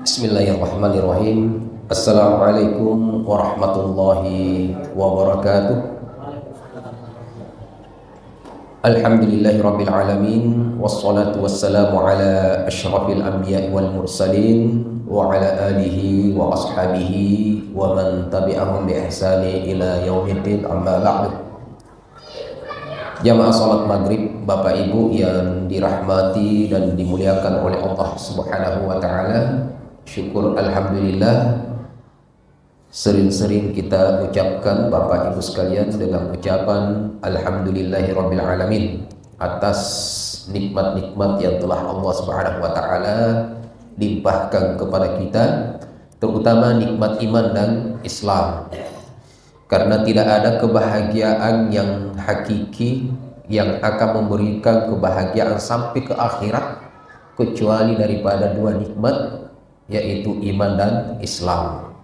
Bismillahirrahmanirrahim. Assalamualaikum warahmatullahi wabarakatuh. Alhamdulillahirabbil alamin, wassalatu wassalamu ala asyrafil anbiya'i wal mursalin wa ala alihi wa ashabihi wa man tabi'ahum bi ihsani ila yaumiddin, amma ba'du. Jamaah salat maghrib, Bapak Ibu yang dirahmati dan dimuliakan oleh Allah Subhanahu wa taala, syukur alhamdulillah sering-sering kita ucapkan Bapak Ibu sekalian dengan ucapan alhamdulillahirabbil alamin atas nikmat-nikmat yang telah Allah Subhanahu wa taala limpahkan kepada kita, terutama nikmat iman dan Islam. Karena tidak ada kebahagiaan yang hakiki yang akan memberikan kebahagiaan sampai ke akhirat kecuali daripada dua nikmat, yaitu iman dan Islam.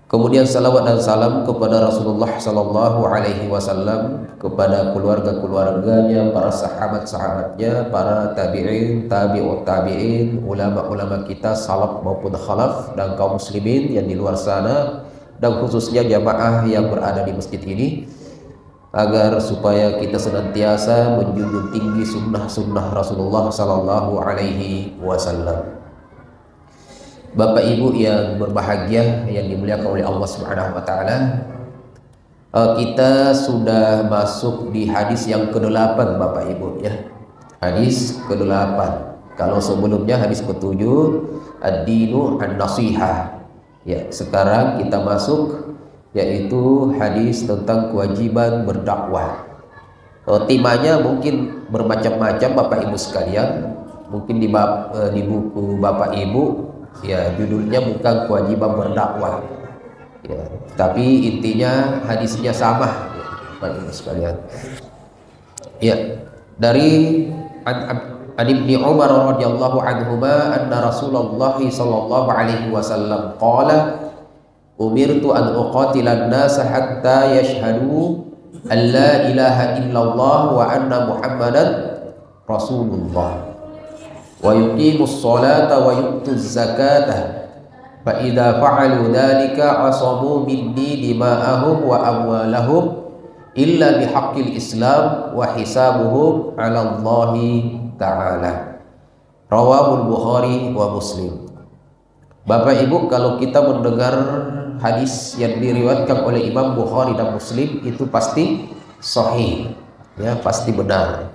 Kemudian salawat dan salam kepada Rasulullah Sallallahu Alaihi Wasallam, kepada keluarga-keluarganya, para sahabat-sahabatnya, para tabi'in, tabi'ut tabi'in, ulama-ulama kita salaf maupun khalaf, dan kaum muslimin yang di luar sana, dan khususnya jamaah yang berada di masjid ini, agar supaya kita senantiasa menjunjung tinggi sunnah-sunnah Rasulullah Sallallahu Alaihi Wasallam. Bapak Ibu yang berbahagia yang dimuliakan oleh Allah Subhanahu wa taala, kita sudah masuk di hadis yang ke-8 Bapak Ibu ya. Hadis ke-8. Kalau sebelumnya hadis ke-7 ad-dinu an-nasihah. Ya, sekarang kita masuk yaitu hadis tentang kewajiban berdakwah. Temanya mungkin bermacam-macam Bapak Ibu sekalian. Mungkin di buku Bapak Ibu ya judulnya bukan kewajiban berdakwah ya, tapi intinya hadisnya sama ya, Bapak Ibu sekalian. Ya, dari an Ibni Umar radhiyallahu anhuma anna Rasulullah sallallahu alaihi wasallam qala umirtu an uqatilan nas hatta yashhadu an la ilaha illallah wa anna Muhammadan Rasulullah wa yuqimus salata wa yu'tuz zakata fa idza fa'alu dhalika asamu minni dima'ahum wa amwalahum illa bihaqqil Islam wa hisabuhum 'ala Allahi ta'ala. Rawahul Bukhari wa Muslim. Bapak Ibu, kalau kita mendengar hadis yang diriwayatkan oleh Imam Bukhari dan Muslim itu pasti sahih ya, pasti benar.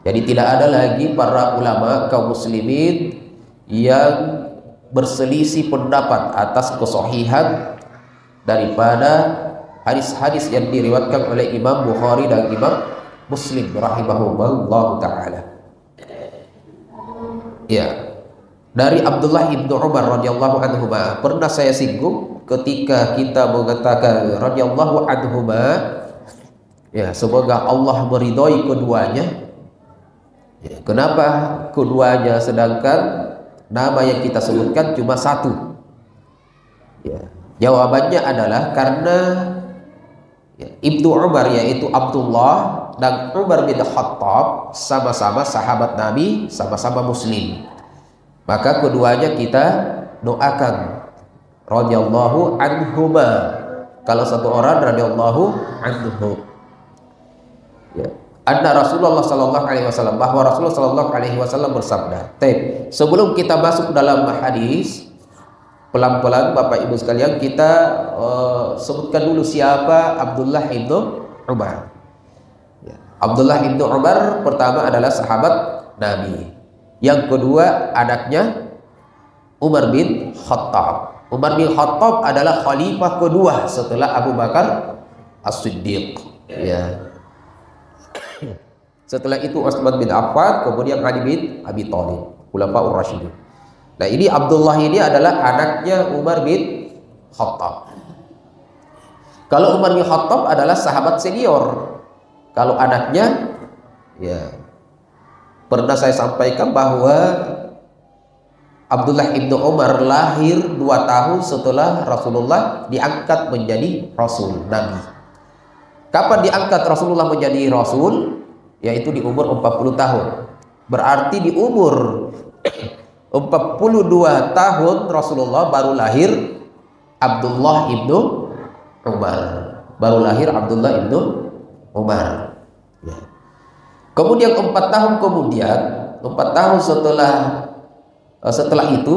Jadi tidak ada lagi para ulama kaum muslimin yang berselisih pendapat atas kesahihan daripada hadis-hadis yang diriwayatkan oleh Imam Bukhari dan Imam Muslim rahimahumullah taala. Ya, dari Abdullah ibnu Umar radhiyallahu anhu, pernah saya singgung ketika kita mengatakan radhiyallahu anhu, ya semoga Allah meridhoi keduanya. Ya, kenapa keduanya sedangkan nama yang kita sebutkan cuma satu? Ya, jawabannya adalah karena ya, Ibnu Umar yaitu Abdullah dan Umar bin Khattab sama-sama sahabat Nabi, sama-sama muslim. Maka keduanya kita doakan radhiyallahu anhuma. Kalau satu orang radhiyallahu anhu. Ya. Anna Rasulullah sallallahu alaihi wasallam, bahwa Rasulullah sallallahu alaihi wasallam bersabda. Sebelum kita masuk dalam hadis, pelan-pelan Bapak Ibu sekalian kita sebutkan dulu siapa Abdullah ibnu Umar. Ya. Abdullah ibnu Umar pertama adalah sahabat Nabi. Yang kedua anaknya Umar bin Khattab. Umar bin Khattab adalah khalifah kedua setelah Abu Bakar As-Siddiq. Ya. Setelah itu Utsman bin Affan, kemudian Ali bin Abi Thalib, khulafaur rasyidin. Nah, ini Abdullah ini adalah anaknya Umar bin Khattab. Kalau Umar bin Khattab adalah sahabat senior. Kalau anaknya, ya pernah saya sampaikan bahwa Abdullah ibnu Umar lahir 2 tahun setelah Rasulullah diangkat menjadi Rasul Nabi. Kapan diangkat Rasulullah menjadi Rasul? Yaitu di umur 40 tahun. Berarti di umur 42 tahun Rasulullah baru lahir Abdullah ibnu Umar. Baru lahir Abdullah ibnu Umar. Ya. Kemudian 4 tahun kemudian, 4 tahun setelah itu,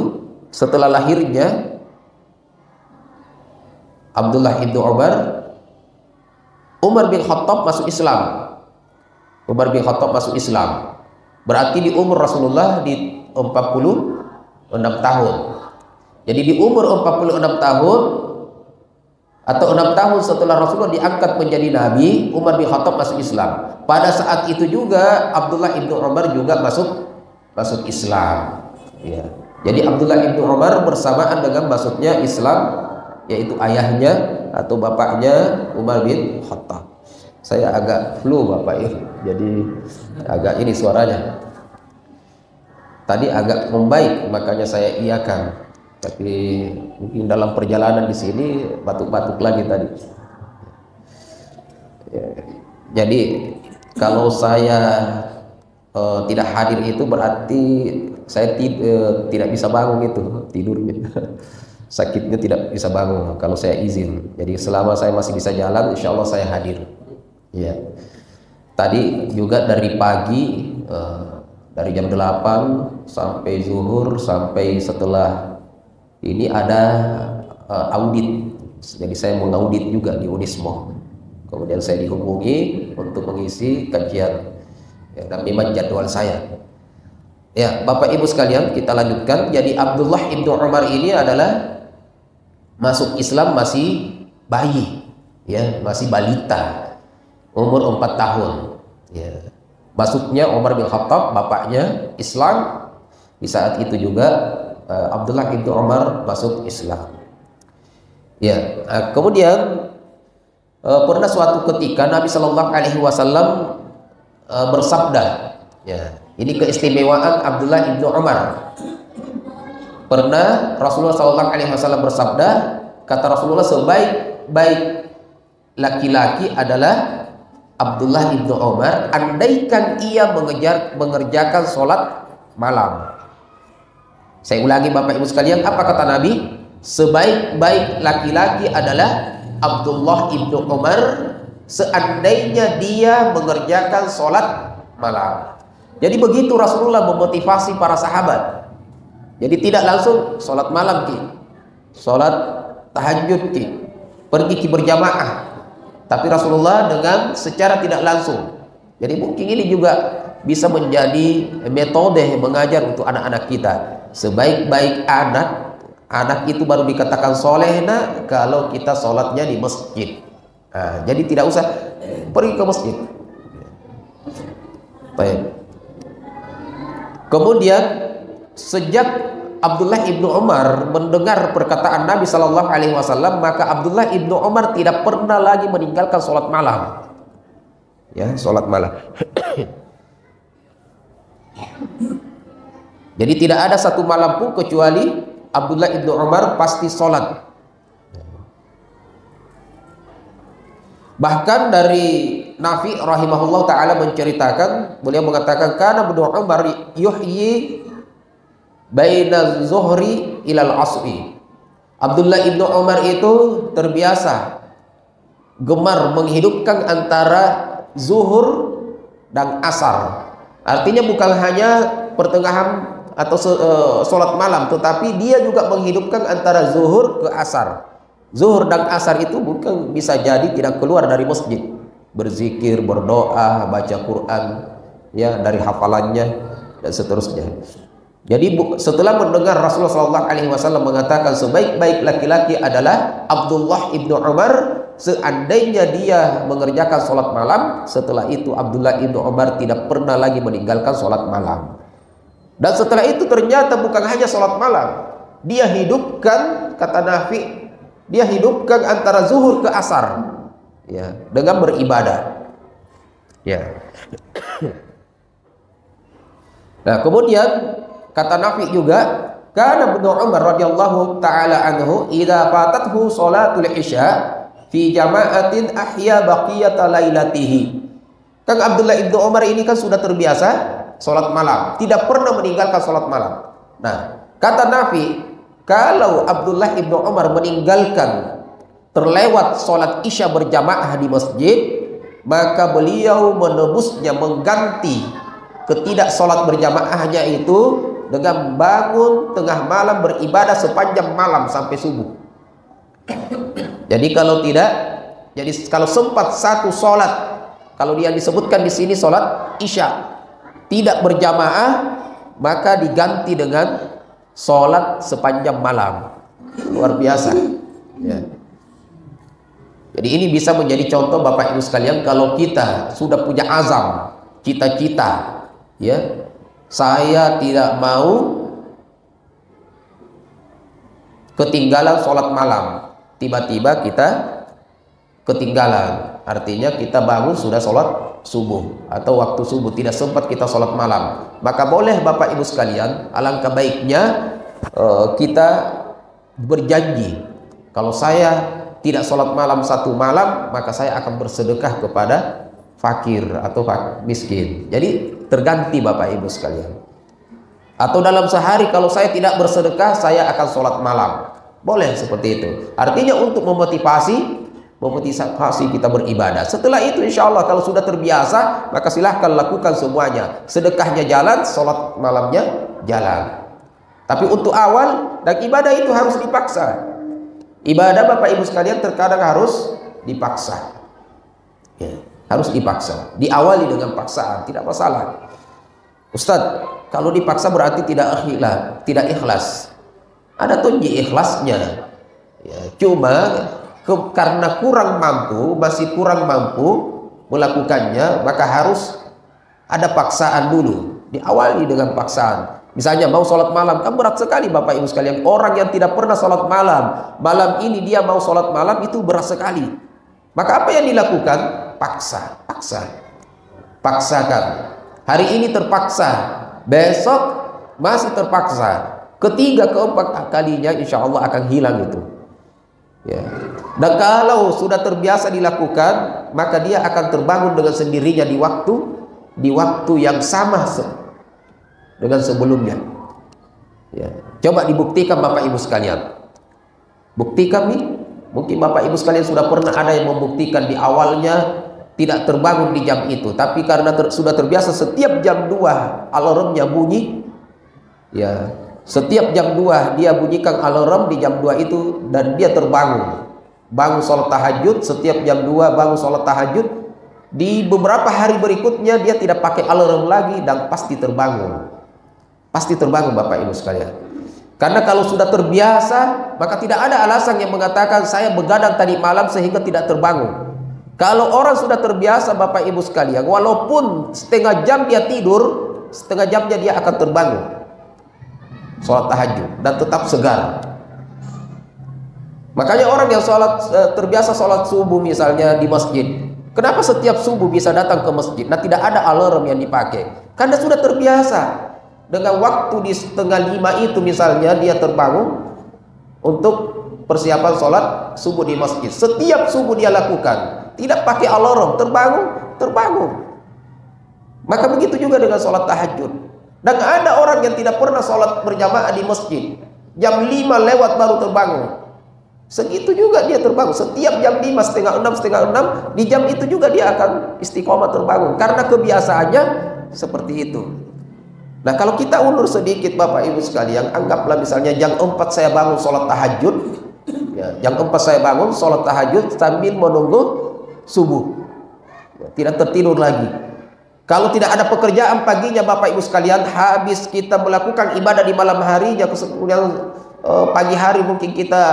setelah lahirnya Abdullah ibnu Umar, Umar bin Khattab masuk Islam. Umar bin Khattab masuk Islam. Berarti di umur Rasulullah di 46 tahun. Jadi di umur 46 tahun atau 6 tahun setelah Rasulullah diangkat menjadi nabi, Umar bin Khattab masuk Islam. Pada saat itu juga Abdullah ibnu Umar juga masuk Islam. Ya. Jadi Abdullah ibnu Umar bersamaan dengan masuknya Islam, yaitu ayahnya atau bapaknya Umar bin Khattab. Saya agak flu Bapak Ibu, jadi agak ini suaranya. Tadi agak membaik, makanya saya iakan. Tapi mungkin dalam perjalanan di sini batuk-batuk lagi tadi. Ya. Jadi kalau saya tidak hadir itu berarti saya tidak bisa bangun itu tidurnya. Sakitnya tidak bisa bangun kalau saya izin. Jadi selama saya masih bisa jalan, insya Allah saya hadir. Ya. Tadi juga dari pagi, dari jam 8 sampai zuhur, sampai setelah ini ada audit. Jadi saya mengaudit juga di Unismo. Kemudian saya dihubungi untuk mengisi kajian. Ya, dan memang jadwal saya. Ya, Bapak Ibu sekalian, kita lanjutkan. Jadi Abdullah ibnu Umar ini adalah masuk Islam masih bayi, ya, masih balita, umur 4 tahun. Ya. Masuknya Umar bin Khattab, bapaknya Islam. Di saat itu juga Abdullah ibnu Umar masuk Islam. Ya, kemudian pernah suatu ketika Nabi Shallallahu Alaihi Wasallam bersabda, ya, ini keistimewaan Abdullah ibnu Umar. Pernah Rasulullah SAW bersabda, kata Rasulullah, sebaik-baik laki-laki adalah Abdullah ibnu Umar, andaikan ia mengerjakan sholat malam. Saya ulangi Bapak Ibu sekalian, apa kata Nabi? Sebaik-baik laki-laki adalah Abdullah ibnu Umar, seandainya dia mengerjakan sholat malam. Jadi begitu Rasulullah memotivasi para sahabat. Jadi tidak langsung sholat malam ki, sholat tahajud ki, pergi ki berjamaah. Tapi Rasulullah dengan secara tidak langsung. Jadi mungkin ini juga bisa menjadi metode mengajar untuk anak-anak kita. Sebaik-baik anak itu baru dikatakan solehna kalau kita sholatnya di masjid. Nah, jadi tidak usah pergi ke masjid. Baik. Kemudian sejak Abdullah ibnu Umar mendengar perkataan Nabi Shallallahu Alaihi Wasallam, maka Abdullah ibnu Umar tidak pernah lagi meninggalkan sholat malam. Ya, sholat malam. Jadi tidak ada satu malam pun kecuali Abdullah ibnu Umar pasti sholat. Bahkan dari Nafi rahimahullah ta'ala menceritakan, beliau mengatakan, karena ibnu Umar yuhyi baina zuhri ilal asri. Abdullah ibnu Umar itu terbiasa gemar menghidupkan antara zuhur dan asar. Artinya bukan hanya pertengahan atau sholat malam, tetapi dia juga menghidupkan antara zuhur ke asar. Zuhur dan asar itu bukan bisa jadi tidak keluar dari masjid, berzikir, berdoa, baca Quran, ya, dari hafalannya dan seterusnya. Jadi setelah mendengar Rasulullah SAW mengatakan sebaik-baik laki-laki adalah Abdullah ibnu Umar, seandainya dia mengerjakan sholat malam, setelah itu Abdullah ibnu Umar tidak pernah lagi meninggalkan sholat malam. Dan setelah itu ternyata bukan hanya sholat malam, dia hidupkan, kata Nafi, dia hidupkan antara zuhur ke asar, ya, dengan beribadah. Ya. Nah, kemudian kata Nafi juga, kana Ibnu Umar radhiyallahu taala anhu idza fatathu sholatul isya fi jama'atin ahya baqiyata lailatihi. Kang Abdullah ibnu Umar ini kan sudah terbiasa sholat malam, tidak pernah meninggalkan sholat malam. Nah, kata Nafi, kalau Abdullah ibnu Umar meninggalkan terlewat sholat isya berjamaah di masjid, maka beliau menebusnya, mengganti ketidak sholat berjamaahnya itu dengan bangun tengah malam beribadah sepanjang malam sampai subuh. Jadi kalau sempat satu sholat, kalau dia disebutkan di sini sholat isya tidak berjamaah, maka diganti dengan sholat sepanjang malam. Luar biasa ya. Jadi ini bisa menjadi contoh Bapak Ibu sekalian, kalau kita sudah punya azam, cita-cita ya, saya tidak mau ketinggalan sholat malam, tiba-tiba kita ketinggalan, artinya kita bangun sudah sholat subuh atau waktu subuh, tidak sempat kita sholat malam, maka boleh Bapak Ibu sekalian, alangkah baiknya kita berjanji, kalau saya tidak sholat malam satu malam, maka saya akan bersedekah kepada fakir atau miskin. Jadi terganti Bapak Ibu sekalian. Atau dalam sehari kalau saya tidak bersedekah, saya akan sholat malam. Boleh seperti itu. Artinya untuk memotivasi kita beribadah. Setelah itu insya Allah kalau sudah terbiasa, maka silahkan lakukan semuanya. Sedekahnya jalan, sholat malamnya jalan. Tapi untuk awal, dan ibadah itu harus dipaksa. Ibadah Bapak Ibu sekalian terkadang harus dipaksa ya, harus dipaksa, diawali dengan paksaan, tidak masalah. Ustadz, kalau dipaksa berarti tidak ikhlas. Ada tunji ikhlasnya ya, cuma karena masih kurang mampu melakukannya, maka harus ada paksaan dulu, diawali dengan paksaan. Misalnya mau sholat malam, kan berat sekali Bapak Ibu sekalian. Orang yang tidak pernah sholat malam, malam ini dia mau sholat malam, itu berat sekali. Maka apa yang dilakukan? Paksakan. Hari ini terpaksa, besok masih terpaksa, ketiga keempat kalinya insya Allah akan hilang itu ya. Dan kalau sudah terbiasa dilakukan, maka dia akan terbangun dengan sendirinya di waktu yang sama dengan sebelumnya ya. Coba dibuktikan Bapak Ibu sekalian, buktikan nih. Mungkin Bapak Ibu sekalian sudah pernah ada yang membuktikan di awalnya tidak terbangun di jam itu, tapi karena sudah terbiasa setiap jam 2 alarmnya bunyi ya, setiap jam 2 dia bunyikan alarm di jam 2 itu, dan dia bangun sholat tahajud. Setiap jam 2 bangun sholat tahajud. Di beberapa hari berikutnya dia tidak pakai alarm lagi dan pasti terbangun Bapak Ibu sekalian. Karena kalau sudah terbiasa, maka tidak ada alasan yang mengatakan saya begadang tadi malam sehingga tidak terbangun. Kalau orang sudah terbiasa Bapak Ibu sekalian, walaupun setengah jam dia tidur, setengah jamnya dia akan terbangun sholat tahajud dan tetap segar. Makanya orang yang terbiasa sholat subuh misalnya di masjid, kenapa setiap subuh bisa datang ke masjid? Nah, tidak ada alarm yang dipakai, karena sudah terbiasa. Dengan waktu di 4:30 itu misalnya dia terbangun untuk persiapan sholat subuh di masjid. Setiap subuh dia lakukan, tidak pakai alarm, terbangun. Maka begitu juga dengan sholat tahajud. Dan ada orang yang tidak pernah sholat berjamaah di masjid, jam 5 lewat baru terbangun. Segitu juga dia terbangun. Setiap jam 5, setengah 6, di jam itu juga dia akan istiqomah terbangun, karena kebiasaannya seperti itu. Nah, kalau kita ulur sedikit Bapak Ibu sekalian, anggaplah misalnya jam 4 saya bangun sholat tahajud ya, jam 4 saya bangun sholat tahajud sambil menunggu subuh ya, tidak tertidur lagi. Kalau tidak ada pekerjaan paginya Bapak Ibu sekalian, habis kita melakukan ibadah di malam harinya, kemudian pagi hari mungkin kita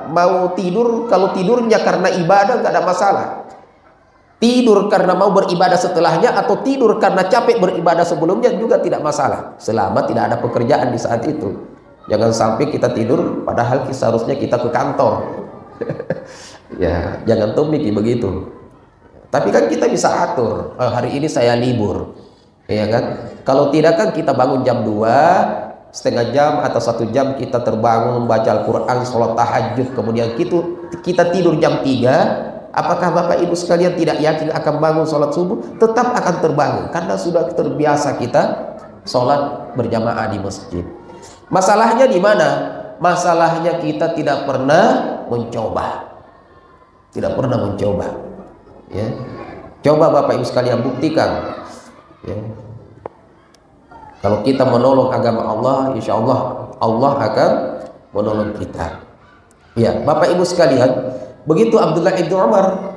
mau tidur. Kalau tidurnya karena ibadah nggak ada masalah. Tidur karena mau beribadah setelahnya atau tidur karena capek beribadah sebelumnya juga tidak masalah, selama tidak ada pekerjaan di saat itu. Jangan sampai kita tidur padahal seharusnya kita ke kantor. Ya, jangan tumiki begitu. Tapi kan kita bisa atur, hari ini saya libur, ya kan? Kalau tidak kan kita bangun jam 2, setengah jam atau 1 jam kita terbangun, baca Al-Quran, sholat tahajud, kemudian kita tidur jam 3. Apakah Bapak Ibu sekalian tidak yakin akan bangun sholat subuh? Tetap akan terbangun, karena sudah terbiasa kita sholat berjamaah di masjid. Masalahnya di mana? Masalahnya kita tidak pernah mencoba. Tidak pernah mencoba. Ya. Coba Bapak Ibu sekalian buktikan. Ya. Kalau kita menolong agama Allah, insya Allah Allah akan menolong kita. Ya, Bapak Ibu sekalian, begitu Abdullah ibnu Umar.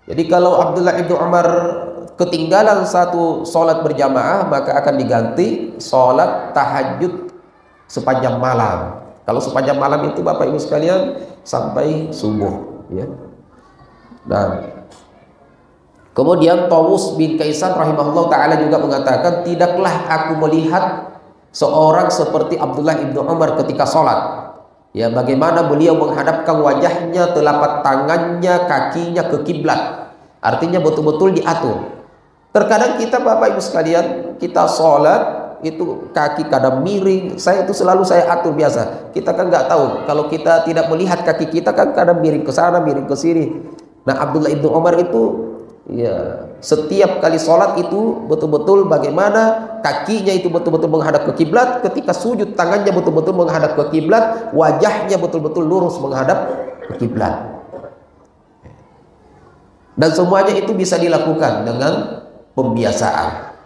Jadi kalau Abdullah ibnu Umar ketinggalan satu sholat berjamaah, maka akan diganti sholat tahajud sepanjang malam. Kalau sepanjang malam itu Bapak Ibu sekalian sampai subuh. Ya. Nah, kemudian Tawus bin Kaisan rahimahullah ta'ala juga mengatakan, tidaklah aku melihat seorang seperti Abdullah ibnu Umar ketika sholat. Ya, bagaimana beliau menghadapkan wajahnya, telapak tangannya, kakinya ke kiblat. Artinya betul-betul diatur. Terkadang kita Bapak Ibu sekalian, kita sholat itu kaki kadang miring. Saya itu selalu saya atur biasa. Kita kan nggak tahu, kalau kita tidak melihat kaki kita kan kadang miring ke sana, miring ke sini. Nah, Abdullah ibnu Umar itu ya, setiap kali sholat itu betul-betul bagaimana kakinya itu betul-betul menghadap ke kiblat, ketika sujud tangannya betul-betul menghadap ke kiblat, wajahnya betul-betul lurus menghadap ke kiblat. Dan semuanya itu bisa dilakukan dengan pembiasaan.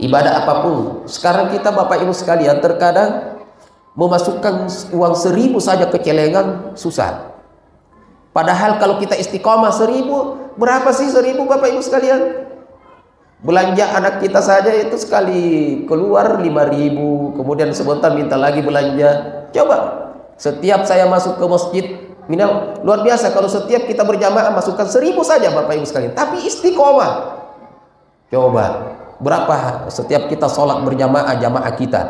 Ibadah apapun. Sekarang kita Bapak Ibu sekalian terkadang memasukkan uang 1.000 saja ke celengan susah. Padahal kalau kita istiqomah 1.000, berapa sih 1.000 Bapak Ibu sekalian? Belanja anak kita saja itu sekali keluar 5.000, kemudian sebentar minta lagi belanja. Coba, setiap saya masuk ke masjid, minimal luar biasa kalau setiap kita berjamaah masukkan 1.000 saja Bapak Ibu sekalian. Tapi istiqomah. Coba, berapa setiap kita sholat berjamaah jamaah kita?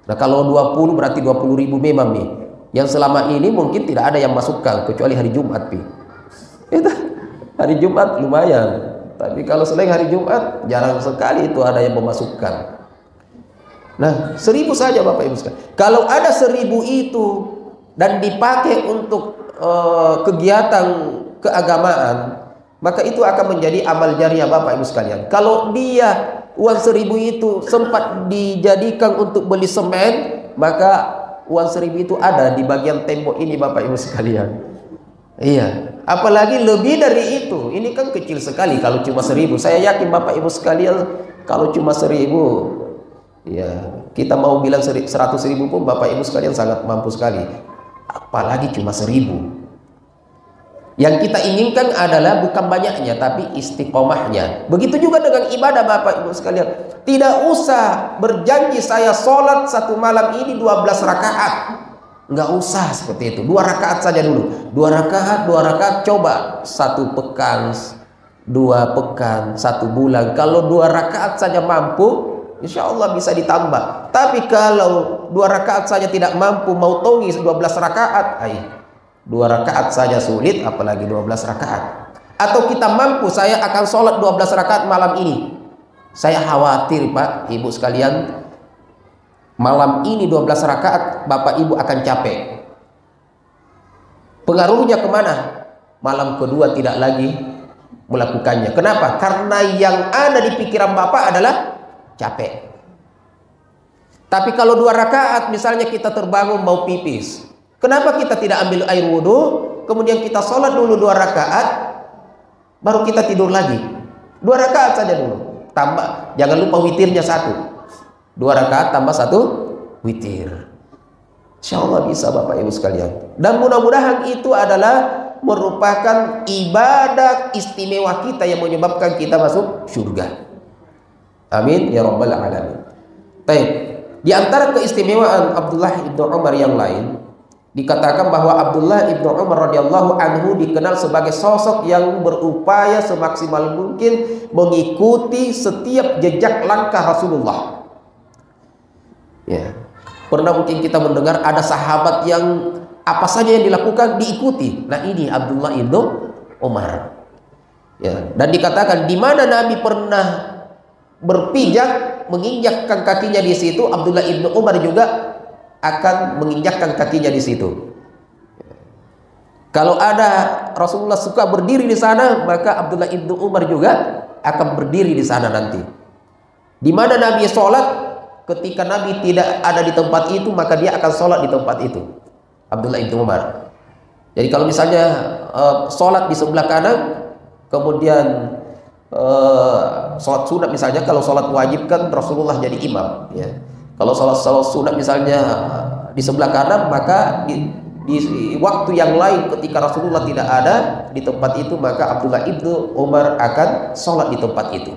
Nah, kalau 20 berarti 20.000 memang nih. Yang selama ini mungkin tidak ada yang masukkan kecuali hari Jumat, itu hari Jumat lumayan, tapi kalau selain hari Jumat jarang sekali itu ada yang memasukkan. Nah, 1.000 saja Bapak Ibu sekalian. Kalau ada 1.000 itu dan dipakai untuk kegiatan keagamaan, maka itu akan menjadi amal jariah Bapak Ibu sekalian. Kalau dia uang 1.000 itu sempat dijadikan untuk beli semen, maka uang 1.000 itu ada di bagian tembok ini Bapak Ibu sekalian. Iya, apalagi lebih dari itu. Ini kan kecil sekali kalau cuma 1.000. Saya yakin Bapak Ibu sekalian kalau cuma 1.000, ya kita mau bilang 100.000 pun Bapak Ibu sekalian sangat mampu sekali. Apalagi cuma 1.000. Yang kita inginkan adalah bukan banyaknya, tapi istiqomahnya. Begitu juga dengan ibadah Bapak Ibu sekalian. Tidak usah berjanji saya sholat satu malam ini 12 rakaat. Nggak usah seperti itu. 2 rakaat saja dulu. 2 rakaat, coba 1 pekan, 2 pekan, 1 bulan. Kalau 2 rakaat saja mampu, insya Allah bisa ditambah. Tapi kalau 2 rakaat saja tidak mampu, mau tongis 12 rakaat, 2 rakaat saja sulit, apalagi 12 rakaat. Atau kita mampu, saya akan sholat 12 rakaat malam ini. Saya khawatir Pak Ibu sekalian, malam ini 12 rakaat Bapak Ibu akan capek. Pengaruhnya kemana? Malam kedua tidak lagi melakukannya. Kenapa? Karena yang ada di pikiran Bapak adalah capek. Tapi kalau 2 rakaat misalnya kita terbangun mau pipis, kenapa kita tidak ambil air wudhu, kemudian kita sholat dulu 2 rakaat, baru kita tidur lagi. 2 rakaat saja dulu. Tambah, jangan lupa witirnya 1. 2 rakaat tambah 1 witir. Insya Allah bisa Bapak Ibu sekalian. Dan mudah-mudahan itu adalah merupakan ibadah istimewa kita yang menyebabkan kita masuk surga. Amin ya rabbal alamin. Baik. Di antara keistimewaan Abdullah ibnu Umar yang lain, dikatakan bahwa Abdullah ibnu Umar radhiyallahu anhu dikenal sebagai sosok yang berupaya semaksimal mungkin mengikuti setiap jejak langkah Rasulullah. Ya, pernah mungkin kita mendengar ada sahabat yang apa saja yang dilakukan diikuti. Nah, ini Abdullah ibnu Umar. Ya, dan dikatakan di mana Nabi pernah berpijak menginjakkan kakinya di situ, Abdullah ibnu Umar juga akan menginjakkan kakinya di situ. Kalau ada Rasulullah suka berdiri di sana, maka Abdullah ibnu Umar juga akan berdiri di sana nanti. Di mana Nabi sholat, ketika Nabi tidak ada di tempat itu, maka dia akan sholat di tempat itu. Abdullah ibn Umar. Jadi kalau misalnya sholat di sebelah kanan, kemudian sholat sunat misalnya, kalau sholat wajib kan Rasulullah jadi imam, ya. Kalau sholat sunat misalnya di sebelah kanan, maka di waktu yang lain ketika Rasulullah tidak ada di tempat itu, maka Abdullah ibnu Umar akan sholat di tempat itu,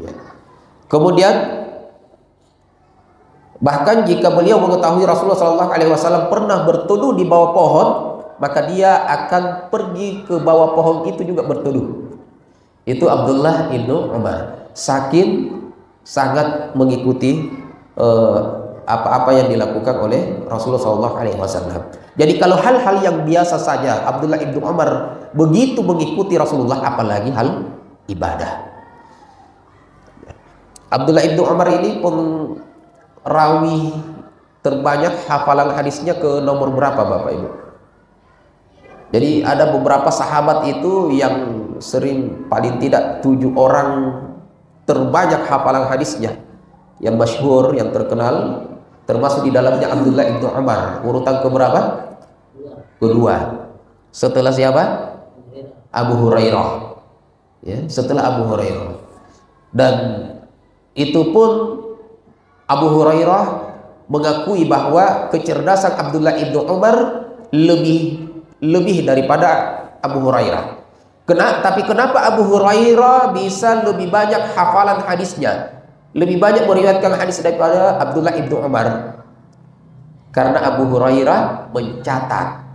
ya. Kemudian bahkan jika beliau mengetahui Rasulullah SAW pernah berteduh di bawah pohon, maka dia akan pergi ke bawah pohon itu juga berteduh. Itu Abdullah ibnu Umar, saking sangat mengikuti apa-apa yang dilakukan oleh Rasulullah SAW. Jadi kalau hal-hal yang biasa saja Abdullah ibnu Umar begitu mengikuti Rasulullah, apalagi hal ibadah. Abdullah ibnu Umar ini pun rawi terbanyak, hafalan hadisnya ke nomor berapa Bapak Ibu? Jadi ada beberapa sahabat itu yang sering, paling tidak 7 orang terbanyak hafalan hadisnya, yang masyhur, yang terkenal, termasuk di dalamnya Abdullah ibnu Umar. Urutan keberapa? Kedua. Setelah siapa? Abu Hurairah, ya, setelah Abu Hurairah. Dan itu pun Abu Hurairah mengakui bahwa kecerdasan Abdullah ibnu Umar lebih daripada Abu Hurairah. Tapi kenapa Abu Hurairah bisa lebih banyak hafalan hadisnya, lebih banyak meriwayatkan hadis daripada Abdullah ibnu Umar? Karena Abu Hurairah mencatat.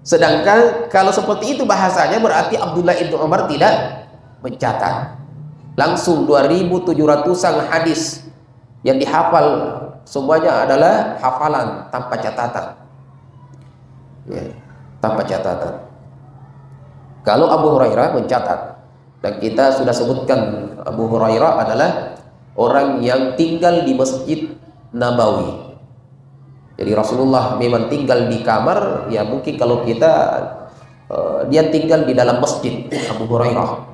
Sedangkan kalau seperti itu bahasanya, berarti Abdullah ibnu Umar tidak mencatat. Langsung 2.700-an hadis yang dihafal semuanya adalah hafalan tanpa catatan, ya, tanpa catatan. Kalau Abu Hurairah mencatat, dan kita sudah sebutkan Abu Hurairah adalah orang yang tinggal di Masjid Nabawi. Jadi Rasulullah memang tinggal di kamar, ya mungkin kalau kita dia tinggal di dalam masjid, Abu Hurairah.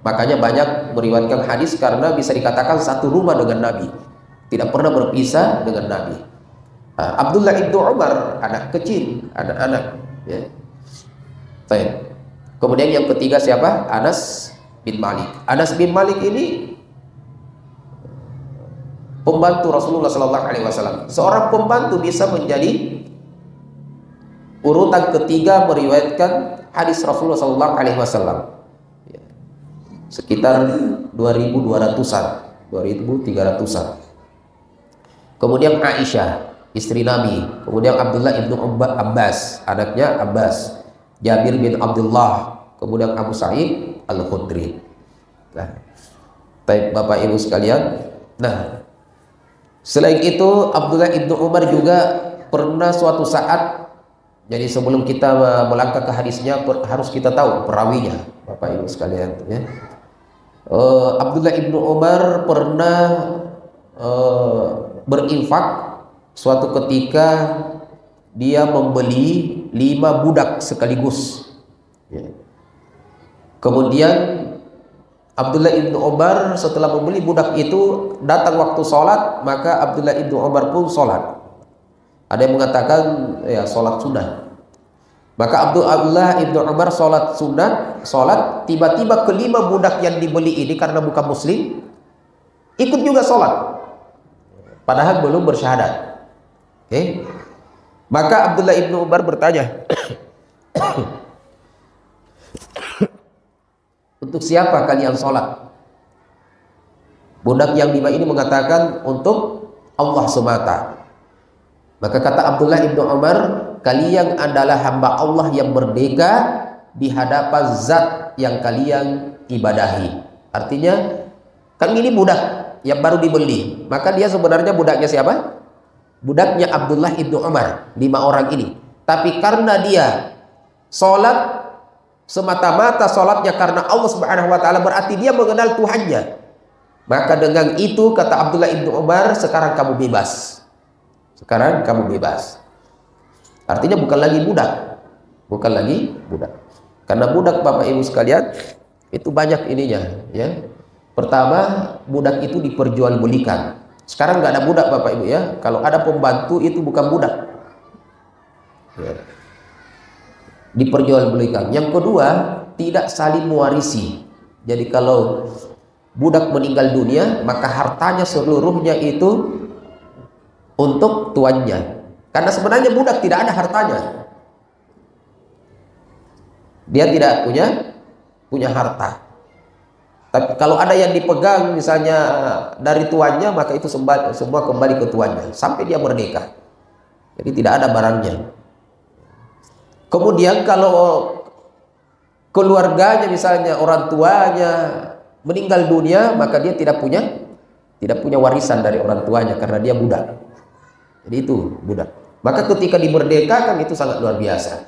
Makanya banyak meriwayatkan hadis karena bisa dikatakan satu rumah dengan Nabi, tidak pernah berpisah dengan Nabi. Abdullah ibnu Umar anak kecil, anak-anak, ya. Kemudian yang ketiga siapa? Anas bin Malik. Anas bin Malik ini pembantu Rasulullah SAW. Seorang pembantu bisa menjadi urutan ketiga meriwayatkan hadis Rasulullah SAW. Sekitar 2.200-an, 2.300-an. Kemudian Aisyah, istri Nabi. Kemudian Abdullah ibnu Abbas, anaknya Abbas. Jabir bin Abdullah. Kemudian Abu Sa'id Al-Khudri. Nah, baik Bapak Ibu sekalian. Nah, selain itu Abdullah ibnu Umar juga pernah suatu saat, jadi sebelum kita melangkah ke hadisnya harus kita tahu perawinya, Bapak Ibu sekalian, ya. Abdullah ibnu Umar pernah berinfak suatu ketika dia membeli 5 budak sekaligus, ya. Kemudian Abdullah ibnu Umar setelah membeli budak itu, datang waktu sholat, maka Abdullah ibnu Umar pun sholat. Ada yang mengatakan ya sholat sunnah. Maka Abdullah ibnu Umar sholat sunat, sholat, tiba-tiba kelima budak yang dibeli ini karena bukan muslim ikut juga sholat, padahal belum bersyahadat. Oke. Maka Abdullah ibnu Umar bertanya, untuk siapa kalian sholat? Budak yang 5 ini mengatakan untuk Allah semata. Maka kata Abdullah ibnu Umar, kalian adalah hamba Allah yang merdeka di hadapan zat yang kalian ibadahi. Artinya kan ini budak yang baru dibeli, maka dia sebenarnya budaknya siapa? Budaknya Abdullah ibnu Umar, 5 orang ini. Tapi karena dia sholat semata-mata, sholatnya karena Allah Subhanahu wa ta'ala, berarti dia mengenal Tuhannya. Maka dengan itu kata Abdullah ibnu Umar, sekarang kamu bebas. Sekarang kamu bebas. Artinya bukan lagi budak. Bukan lagi budak. Karena budak Bapak Ibu sekalian itu banyak ininya, ya. Pertama, budak itu diperjualbelikan. Sekarang nggak ada budak Bapak Ibu ya. Kalau ada pembantu itu bukan budak. Ya. Diperjualbelikan. Yang kedua, tidak saling mewarisi. Jadi kalau budak meninggal dunia, maka hartanya seluruhnya itu untuk tuannya. Karena sebenarnya budak tidak ada hartanya. Dia tidak punya harta. Tapi kalau ada yang dipegang misalnya dari tuannya, maka itu semua kembali ke tuannya sampai dia merdeka. Jadi tidak ada barangnya. Kemudian kalau keluarganya misalnya orang tuanya meninggal dunia, maka dia tidak punya warisan dari orang tuanya karena dia budak. Jadi itu budak. Maka ketika dimerdekakan itu sangat luar biasa.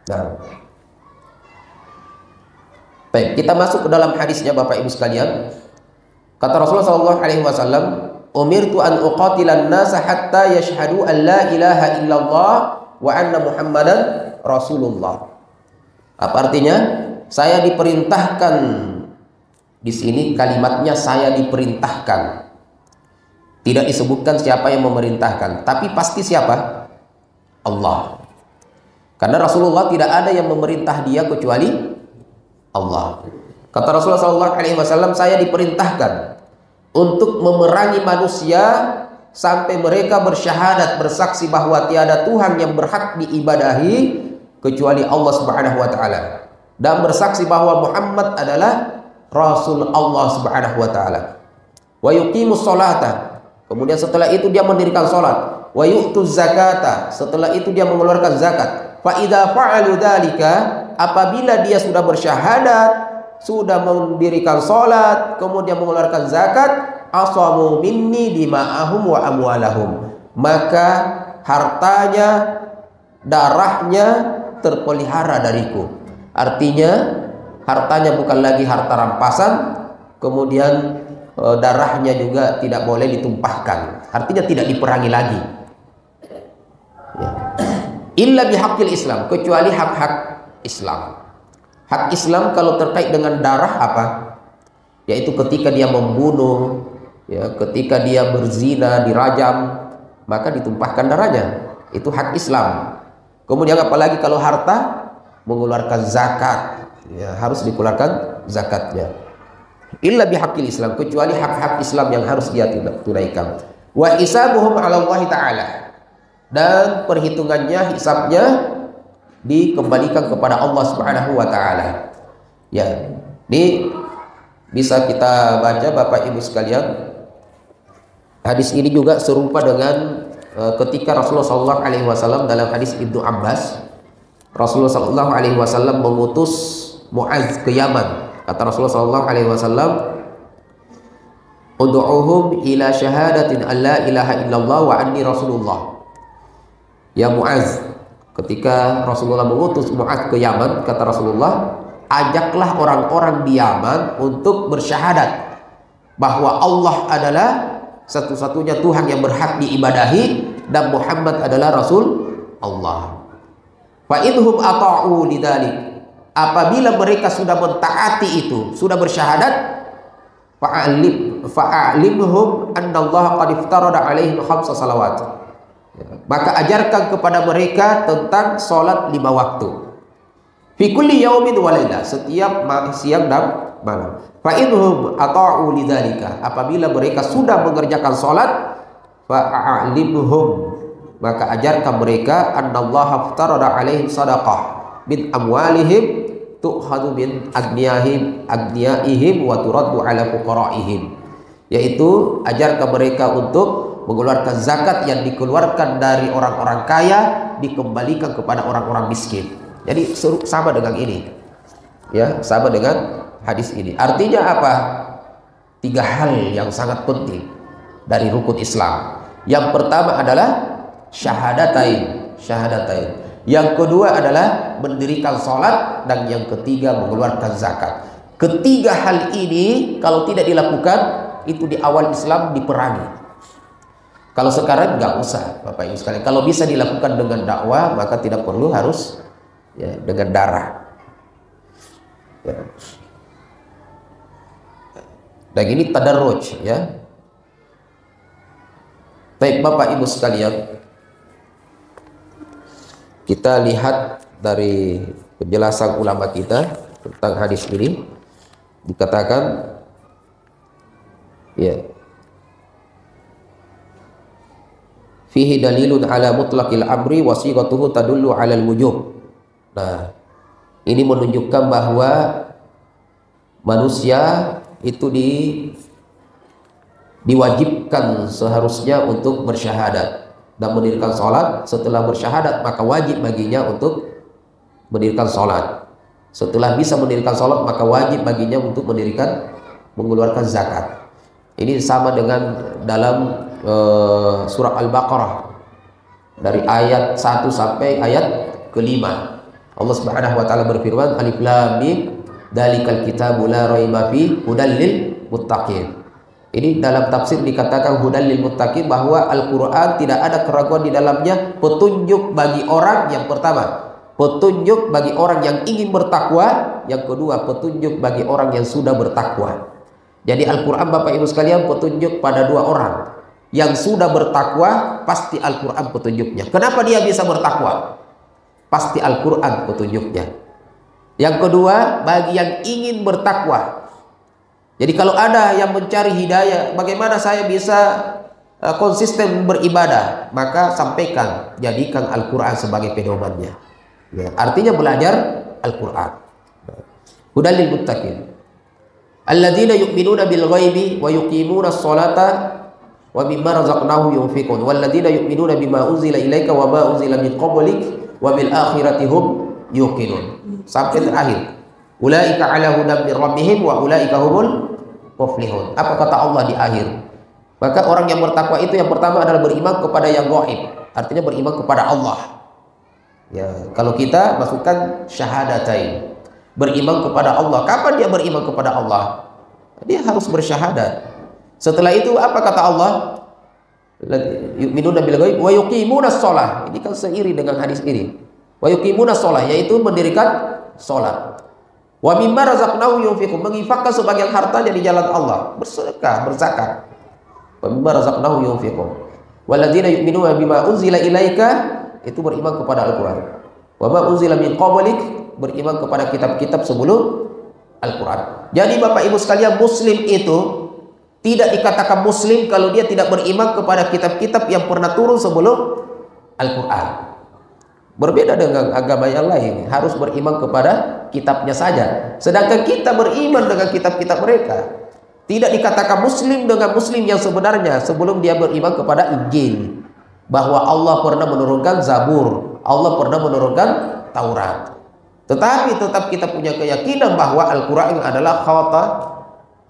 Nah, baik, kita masuk ke dalam hadisnya Bapak Ibu sekalian. Kata Rasulullah SAW, "Umirtu an uqatilan nasa hatta yashhadu an la ilaha illallah wa anna Muhammadan Rasulullah." Apa artinya? Saya diperintahkan, di sini kalimatnya saya diperintahkan. Tidak disebutkan siapa yang memerintahkan, tapi pasti siapa? Allah. Karena Rasulullah tidak ada yang memerintah dia kecuali Allah. Kata Rasulullah SAW, saya diperintahkan untuk memerangi manusia sampai mereka bersyahadat, bersaksi bahwa tiada Tuhan yang berhak diibadahi kecuali Allah Subhanahu wa taala, dan bersaksi bahwa Muhammad adalah Rasul Allah Subhanahu wa taala. Wa yuqimus sholata, kemudian setelah itu dia mendirikan salat. Wa yu'tuz zakata, setelah itu dia mengeluarkan zakat. Fa idza fa'alu dzalika, apabila dia sudah bersyahadat, sudah mendirikan salat, kemudian mengeluarkan zakat, asamu minni dima'ahum wa amwalahum, maka hartanya, darahnya terpelihara dariku. Artinya hartanya bukan lagi harta rampasan, kemudian darahnya juga tidak boleh ditumpahkan. Artinya tidak diperangi lagi. Ya. Illa bihaqqil Islam, kecuali hak-hak Islam. Hak Islam kalau terkait dengan darah apa? Yaitu ketika dia membunuh, ya, ketika dia berzina, dirajam, maka ditumpahkan darahnya. Itu hak Islam. Kemudian apalagi kalau harta, mengeluarkan zakat, ya, harus dikeluarkan zakatnya. Illa bihaqqil Islam, kecuali hak-hak Islam yang harus dia tunaikan. Wa hisabuhum 'ala Allah taala, dan perhitungannya, hisabnya dikembalikan kepada Allah Subhanahu wa taala. Ya, ini bisa kita baca Bapak Ibu sekalian. Hadis ini juga serupa dengan ketika Rasulullah SAW dalam hadis Ibnu Abbas, Rasulullah SAW mengutus Mu'adz ke Yaman. Kata Rasulullah SAW, "Ud'uhum ila syahadatin alla ilaha illallah wa anni Rasulullah." Ya Mu'adz, ketika Rasulullah mengutus Mu'adz ke Yaman, kata Rasulullah, ajaklah orang-orang di Yaman untuk bersyahadat bahwa Allah adalah satu-satunya Tuhan yang berhak diibadahi dan Muhammad adalah Rasul Allah. Fa idhum ata'u lidzalik, apabila mereka sudah mentaati itu, sudah bersyahadat, fa'alimhum annallaha qad iftarada alaihim khamsa salawat, maka ajarkan kepada mereka tentang sholat 5 waktu. Fi kulli yaumin wa lailah, setiap siang dan malam. Fa idhum ata'u lidzalika, apabila mereka sudah mengerjakan sholat, fa'alimhum, maka ajarkan mereka annallaha iftarada alaihim sadaqah min amwalihim tu'khadhu min agniyaihim wa turaddu ala fuqaraihim, yaitu ajarkan mereka untuk mengeluarkan zakat yang dikeluarkan dari orang-orang kaya dikembalikan kepada orang-orang miskin. Jadi sama dengan ini, ya, sama dengan hadis ini. Artinya apa? 3 hal yang sangat penting dari rukun Islam. Yang pertama adalah syahadatain. Yang kedua adalah mendirikan sholat, dan yang ketiga mengeluarkan zakat. Ketiga hal ini kalau tidak dilakukan, itu di awal Islam diperangi. Kalau sekarang nggak usah Bapak Ibu sekalian. Kalau bisa dilakukan dengan dakwah, maka tidak perlu harus, ya, dengan darah. Ya. Dan ini tadarruj, ya. Baik Bapak Ibu sekalian, kita lihat dari penjelasan ulama kita tentang hadis ini, dikatakan ya, fihi dalilun ala mutlaqil amri wa sighatuhu tadullu ala al-wujub. Nah, ini menunjukkan bahwa manusia itu diwajibkan seharusnya untuk bersyahadat dan mendirikan sholat. Setelah bersyahadat maka wajib baginya untuk mendirikan sholat. Setelah bisa mendirikan sholat maka wajib baginya untuk mengeluarkan zakat. Ini sama dengan dalam surah Al-Baqarah dari ayat 1 sampai ayat ke-5. Allah Subhanahu wa taala berfirman, Alif Lam Mim dzalikal kitabu la raiba fi hudal lil muttaqin. Ini dalam tafsir dikatakan hudal lil muttaqin, bahwa Al-Qur'an tidak ada keraguan di dalamnya, petunjuk bagi orang yang pertama, petunjuk bagi orang yang ingin bertakwa, yang kedua petunjuk bagi orang yang sudah bertakwa. Jadi Al-Quran Bapak Ibu sekalian petunjuk pada dua orang. Yang sudah bertakwa pasti Al-Quran petunjuknya. Kenapa dia bisa bertakwa? Pasti Al-Quran petunjuknya. Yang kedua, bagi yang ingin bertakwa. Jadi kalau ada yang mencari hidayah, bagaimana saya bisa konsisten beribadah, maka sampaikan, jadikan Al-Quran sebagai pedomannya. Ya, artinya belajar Al-Quran. Hudal lil muttaqin alladzina yu'minuna bil ghaibi wa yuqimuna sholata wa mimma razaqnahum yunfiqun walladzina yu'minuna bima unzila ilaika wa ma unzila min qablik wa bil akhirati hum yuqinun. Sampai terakhir, ulaika ala hudan min rabbihim wa ulaika humul muflihun. Apa kata Allah di akhir? Maka orang yang bertakwa itu yang pertama adalah beriman kepada yang gaib, artinya beriman kepada Allah. Ya, kalau kita masukkan syahadatain, beriman kepada Allah. Kapan dia beriman kepada Allah? Dia harus bersyahadat. Setelah itu apa kata Allah? Yu'minuna bil ghaib wa yuqimunas shalah. Ini kan seiring dengan hadis ini. Wa yuqimunas shalah, yaitu mendirikan salat. Wa mimma razaqnahum yunfiqun, menginfakkan sebagian hartanya di jalan Allah, bersedekah, berzakat. Wa mimma razaqnahum yunfiqun. Walladzina yu'minuna bima unzila ilaika, itu beriman kepada Al-Quran. Wa ma unzila min qablik, beriman kepada kitab-kitab sebelum Al-Quran. Jadi Bapak Ibu sekalian, muslim itu tidak dikatakan muslim kalau dia tidak beriman kepada kitab-kitab yang pernah turun sebelum Al-Quran. Berbeda dengan agama yang lain, harus beriman kepada kitabnya saja. Sedangkan kita beriman dengan kitab-kitab mereka. Tidak dikatakan muslim dengan muslim yang sebenarnya sebelum dia beriman kepada Injil, bahwa Allah pernah menurunkan Zabur, Allah pernah menurunkan Taurat. Tetapi tetap kita punya keyakinan bahwa Al-Quran adalah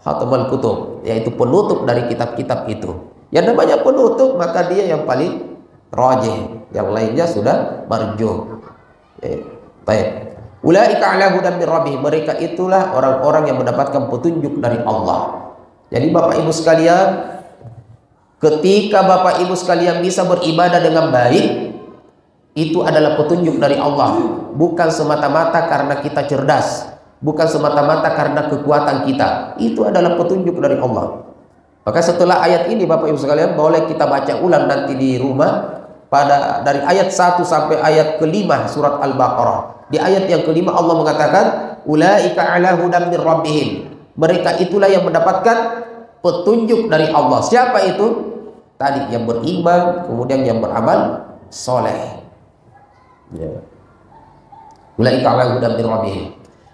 khatamul kutub, yaitu penutup dari kitab-kitab itu. Yang namanya penutup, maka dia yang paling rajih, yang lainnya sudah marjuh. Baik. Ulaika ala hudan min rabbih, mereka itulah orang-orang yang mendapatkan petunjuk dari Allah. Jadi Bapak Ibu sekalian, ketika Bapak Ibu sekalian bisa beribadah dengan baik, itu adalah petunjuk dari Allah, bukan semata-mata karena kita cerdas, bukan semata-mata karena kekuatan kita. Itu adalah petunjuk dari Allah. Maka setelah ayat ini Bapak Ibu sekalian, boleh kita baca ulang nanti di rumah, dari ayat 1 sampai ayat ke-5 surat Al-Baqarah. Di ayat yang ke-5 Allah mengatakan, ulaika ala hudan min rabbihim, mereka itulah yang mendapatkan petunjuk dari Allah. Siapa itu? Tadi yang beriman, kemudian yang beramal soleh. Ya. Ulaika ala hudan min rabbihim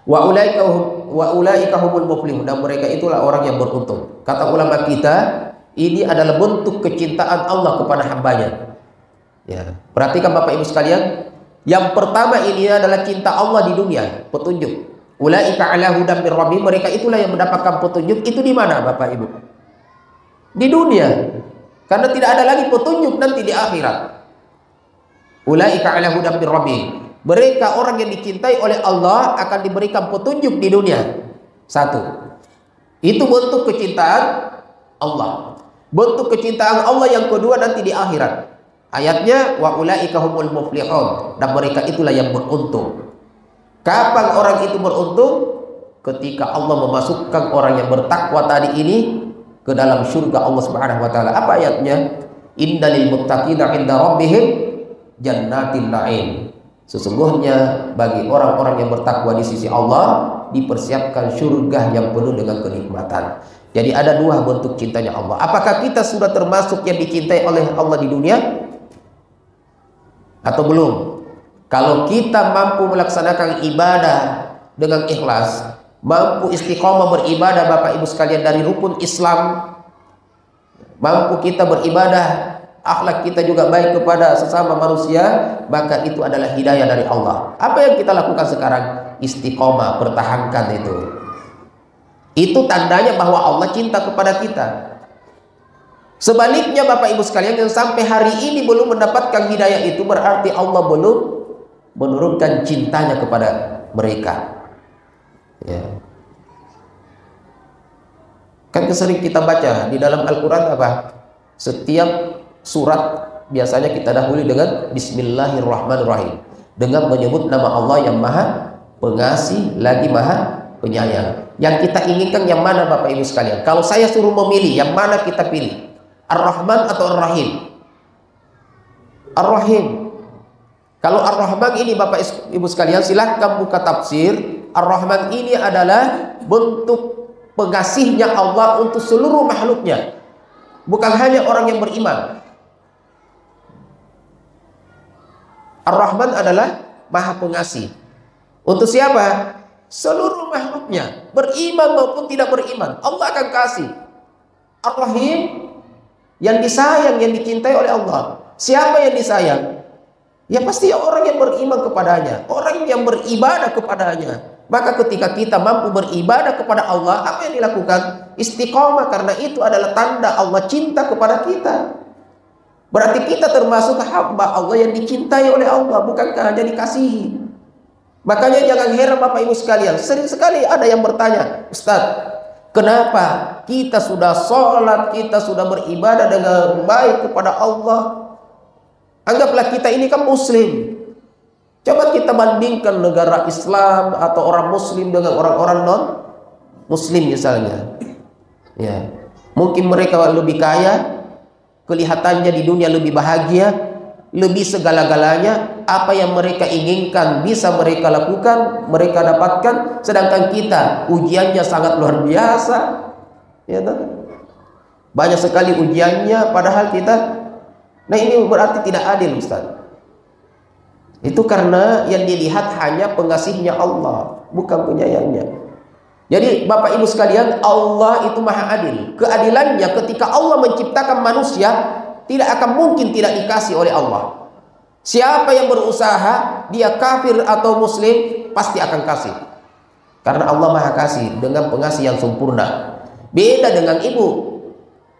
wa ulaika humul muflihun, dan mereka itulah orang yang beruntung. Kata ulama kita, ini adalah bentuk kecintaan Allah kepada hambanya. Ya, perhatikan Bapak Ibu sekalian, yang pertama ini adalah cinta Allah di dunia, petunjuk. Ulaika ala hudan min rabbihim, mereka itulah yang mendapatkan petunjuk. Itu di mana Bapak Ibu? Di dunia. Karena tidak ada lagi petunjuk nanti di akhirat. Ulaika ala hudan min rabbihim, mereka orang yang dicintai oleh Allah akan diberikan petunjuk di dunia. Satu, itu bentuk kecintaan Allah. Bentuk kecintaan Allah yang kedua nanti di akhirat. Ayatnya wa ulaika humul muflihun, dan mereka itulah yang beruntung. Kapan orang itu beruntung? Ketika Allah memasukkan orang yang bertakwa tadi ini ke dalam surga Allah Subhanahu wa taala. Apa ayatnya? Innalil muttaqina 'inda rabbihim jannatin na'im. Sesungguhnya bagi orang-orang yang bertakwa di sisi Allah dipersiapkan surga yang penuh dengan kenikmatan. Jadi ada dua bentuk cintanya Allah. Apakah kita sudah termasuk yang dicintai oleh Allah di dunia atau belum? Kalau kita mampu melaksanakan ibadah dengan ikhlas, mampu istiqomah beribadah Bapak Ibu sekalian dari rukun Islam, mampu kita beribadah, akhlak kita juga baik kepada sesama manusia, maka itu adalah hidayah dari Allah. Apa yang kita lakukan sekarang? Istiqomah, pertahankan itu. Itu tandanya bahwa Allah cinta kepada kita. Sebaliknya Bapak Ibu sekalian, yang sampai hari ini belum mendapatkan hidayah itu, berarti Allah belum menurunkan cintanya kepada mereka. Ya. Kan sering kita baca di dalam Al-Quran apa? Setiap surat biasanya kita dahului dengan Bismillahirrahmanirrahim, dengan menyebut nama Allah yang Maha Pengasih lagi Maha Penyayang. Yang kita inginkan yang mana Bapak Ibu sekalian? Kalau saya suruh memilih, yang mana kita pilih? Ar-Rahman atau Ar-Rahim? Ar-Rahim. Kalau Ar-Rahman ini Bapak Ibu sekalian silahkan buka tafsir. Ar-Rahman ini adalah bentuk pengasihnya Allah untuk seluruh makhluknya, bukan hanya orang yang beriman. Ar-Rahman adalah Maha Pengasih. Untuk siapa? Seluruh makhluknya, beriman maupun tidak beriman, Allah akan kasih. Ar-Rahim, yang disayang, yang dicintai oleh Allah. Siapa yang disayang? Ya pasti orang yang beriman kepadanya, orang yang beribadah kepadanya. Maka ketika kita mampu beribadah kepada Allah, apa yang dilakukan? Istiqomah, karena itu adalah tanda Allah cinta kepada kita. Berarti kita termasuk hamba Allah yang dicintai oleh Allah, bukankah hanya dikasihi? Makanya jangan heran Bapak Ibu sekalian, sering sekali ada yang bertanya, Ustaz, kenapa kita sudah sholat, kita sudah beribadah dengan baik kepada Allah, anggaplah kita ini kan muslim, coba kita bandingkan negara Islam atau orang muslim dengan orang-orang non muslim misalnya, ya, mungkin mereka lebih kaya, kelihatannya di dunia lebih bahagia, lebih segala-galanya, apa yang mereka inginkan bisa mereka lakukan, mereka dapatkan, sedangkan kita ujiannya sangat luar biasa, ya kan? Banyak sekali ujiannya, padahal kita, nah ini berarti tidak adil, Ustaz. Itu karena yang dilihat hanya pengasihnya Allah, bukan penyayangnya. Jadi Bapak Ibu sekalian, Allah itu maha adil. Keadilannya ketika Allah menciptakan manusia, tidak akan mungkin tidak dikasih oleh Allah. Siapa yang berusaha, dia kafir atau muslim, pasti akan kasih. Karena Allah maha kasih dengan pengasih yang sempurna. Beda dengan ibu,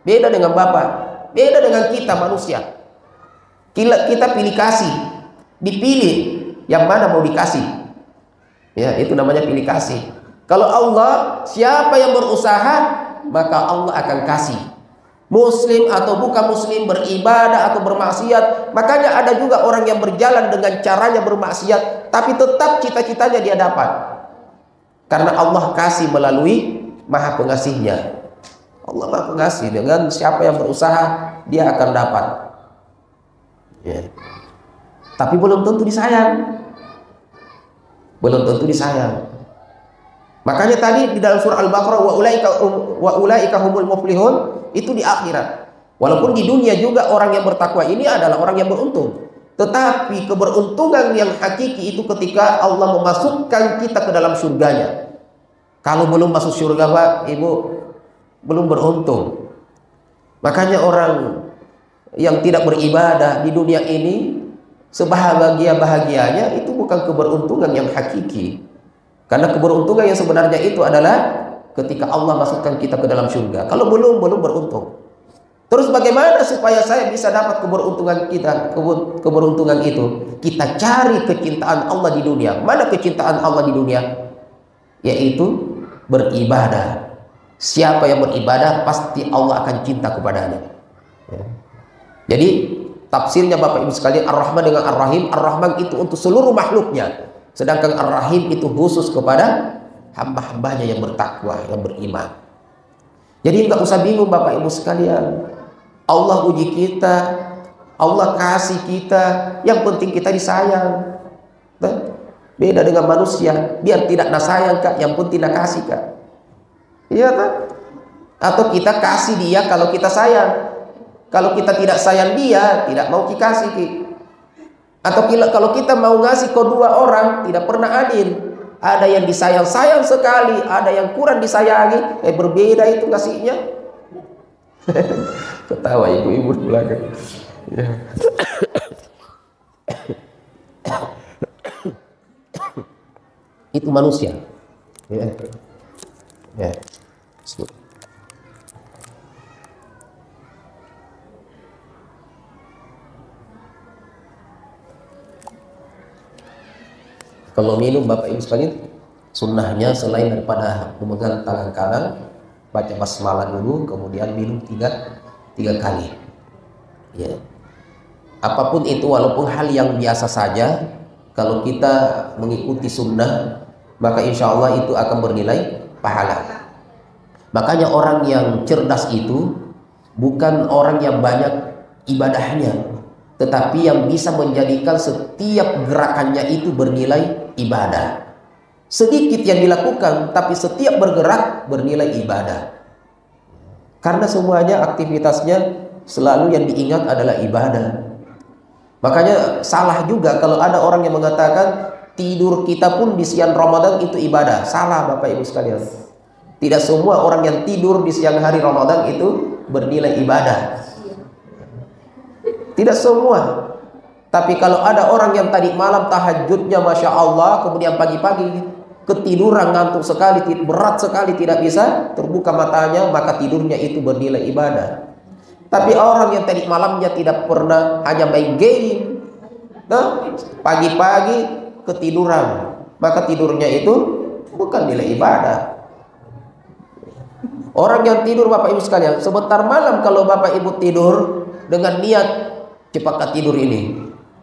beda dengan bapak, beda dengan kita manusia. Kita pilih kasih, dipilih yang mana mau dikasih. Ya, itu namanya pilih kasih. Kalau Allah, siapa yang berusaha, maka Allah akan kasih. Muslim atau bukan muslim, beribadah atau bermaksiat. Makanya ada juga orang yang berjalan dengan caranya bermaksiat, tapi tetap cita-citanya dia dapat. Karena Allah kasih melalui Maha Pengasihnya. Allah Maha Pengasih, dengan siapa yang berusaha, dia akan dapat. Ya. Tapi belum tentu disayang. Belum tentu disayang. Makanya tadi di dalam surah Al-Baqarah, wa ulaika humul muflihun, itu di akhirat. Walaupun di dunia juga orang yang bertakwa ini adalah orang yang beruntung. Tetapi keberuntungan yang hakiki itu ketika Allah memasukkan kita ke dalam surganya. Kalau belum masuk surga Pak, Ibu, belum beruntung. Makanya orang yang tidak beribadah di dunia ini, sebahagia-bahagianya itu bukan keberuntungan yang hakiki. Karena keberuntungan yang sebenarnya itu adalah ketika Allah masukkan kita ke dalam surga. Kalau belum beruntung. Terus bagaimana supaya saya bisa dapat keberuntungan kita, keberuntungan itu? Kita cari kecintaan Allah di dunia. Mana kecintaan Allah di dunia? Yaitu beribadah. Siapa yang beribadah pasti Allah akan cinta kepadanya. Ya. Jadi tafsirnya Bapak Ibu sekalian, Ar-Rahman dengan Ar-Rahim, Ar-Rahman itu untuk seluruh makhluknya. Sedangkan Ar-Rahim itu khusus kepada hamba-hambanya yang bertakwa, yang beriman. Jadi nggak usah bingung Bapak Ibu sekalian. Allah uji kita, Allah kasih kita, yang penting kita disayang. Beda dengan manusia, biar tidak nak sayang kak, yang penting nak kasih kak. Iya tak? Atau kita kasih dia kalau kita sayang. Kalau kita tidak sayang dia, tidak mau dikasih ki. Atau kalau kita mau ngasih ke dua orang, tidak pernah adil. Ada yang disayang-sayang sekali, ada yang kurang disayangi. Berbeda itu ngasihnya. Ketawa ibu-ibu di belakang. Ya. Itu manusia. Ya. Ya. Kalau minum Bapak Ibu sekalian, sunnahnya selain daripada memegang tangan kanan, baca basmalah dulu, kemudian minum tiga kali. Ya. Apapun itu, walaupun hal yang biasa saja, kalau kita mengikuti sunnah, maka insya Allah itu akan bernilai pahala. Makanya orang yang cerdas itu bukan orang yang banyak ibadahnya, tetapi yang bisa menjadikan setiap gerakannya itu bernilai ibadah. Sedikit yang dilakukan, tapi setiap bergerak bernilai ibadah. Karena semuanya aktivitasnya selalu yang diingat adalah ibadah. Makanya salah juga kalau ada orang yang mengatakan tidur kita pun di siang Ramadan itu ibadah. Salah Bapak Ibu sekalian. Tidak semua orang yang tidur di siang hari Ramadan itu bernilai ibadah. Tidak semua. Tapi kalau ada orang yang tadi malam tahajudnya Masya Allah, kemudian pagi-pagi ketiduran, ngantuk sekali, berat sekali, tidak bisa terbuka matanya, maka tidurnya itu bernilai ibadah. Tapi orang yang tadi malamnya tidak pernah, hanya main game, nah, pagi-pagi ketiduran, maka tidurnya itu bukan nilai ibadah. Orang yang tidur Bapak Ibu sekalian, sebentar malam kalau Bapak Ibu tidur dengan niat cepatlah tidur ini,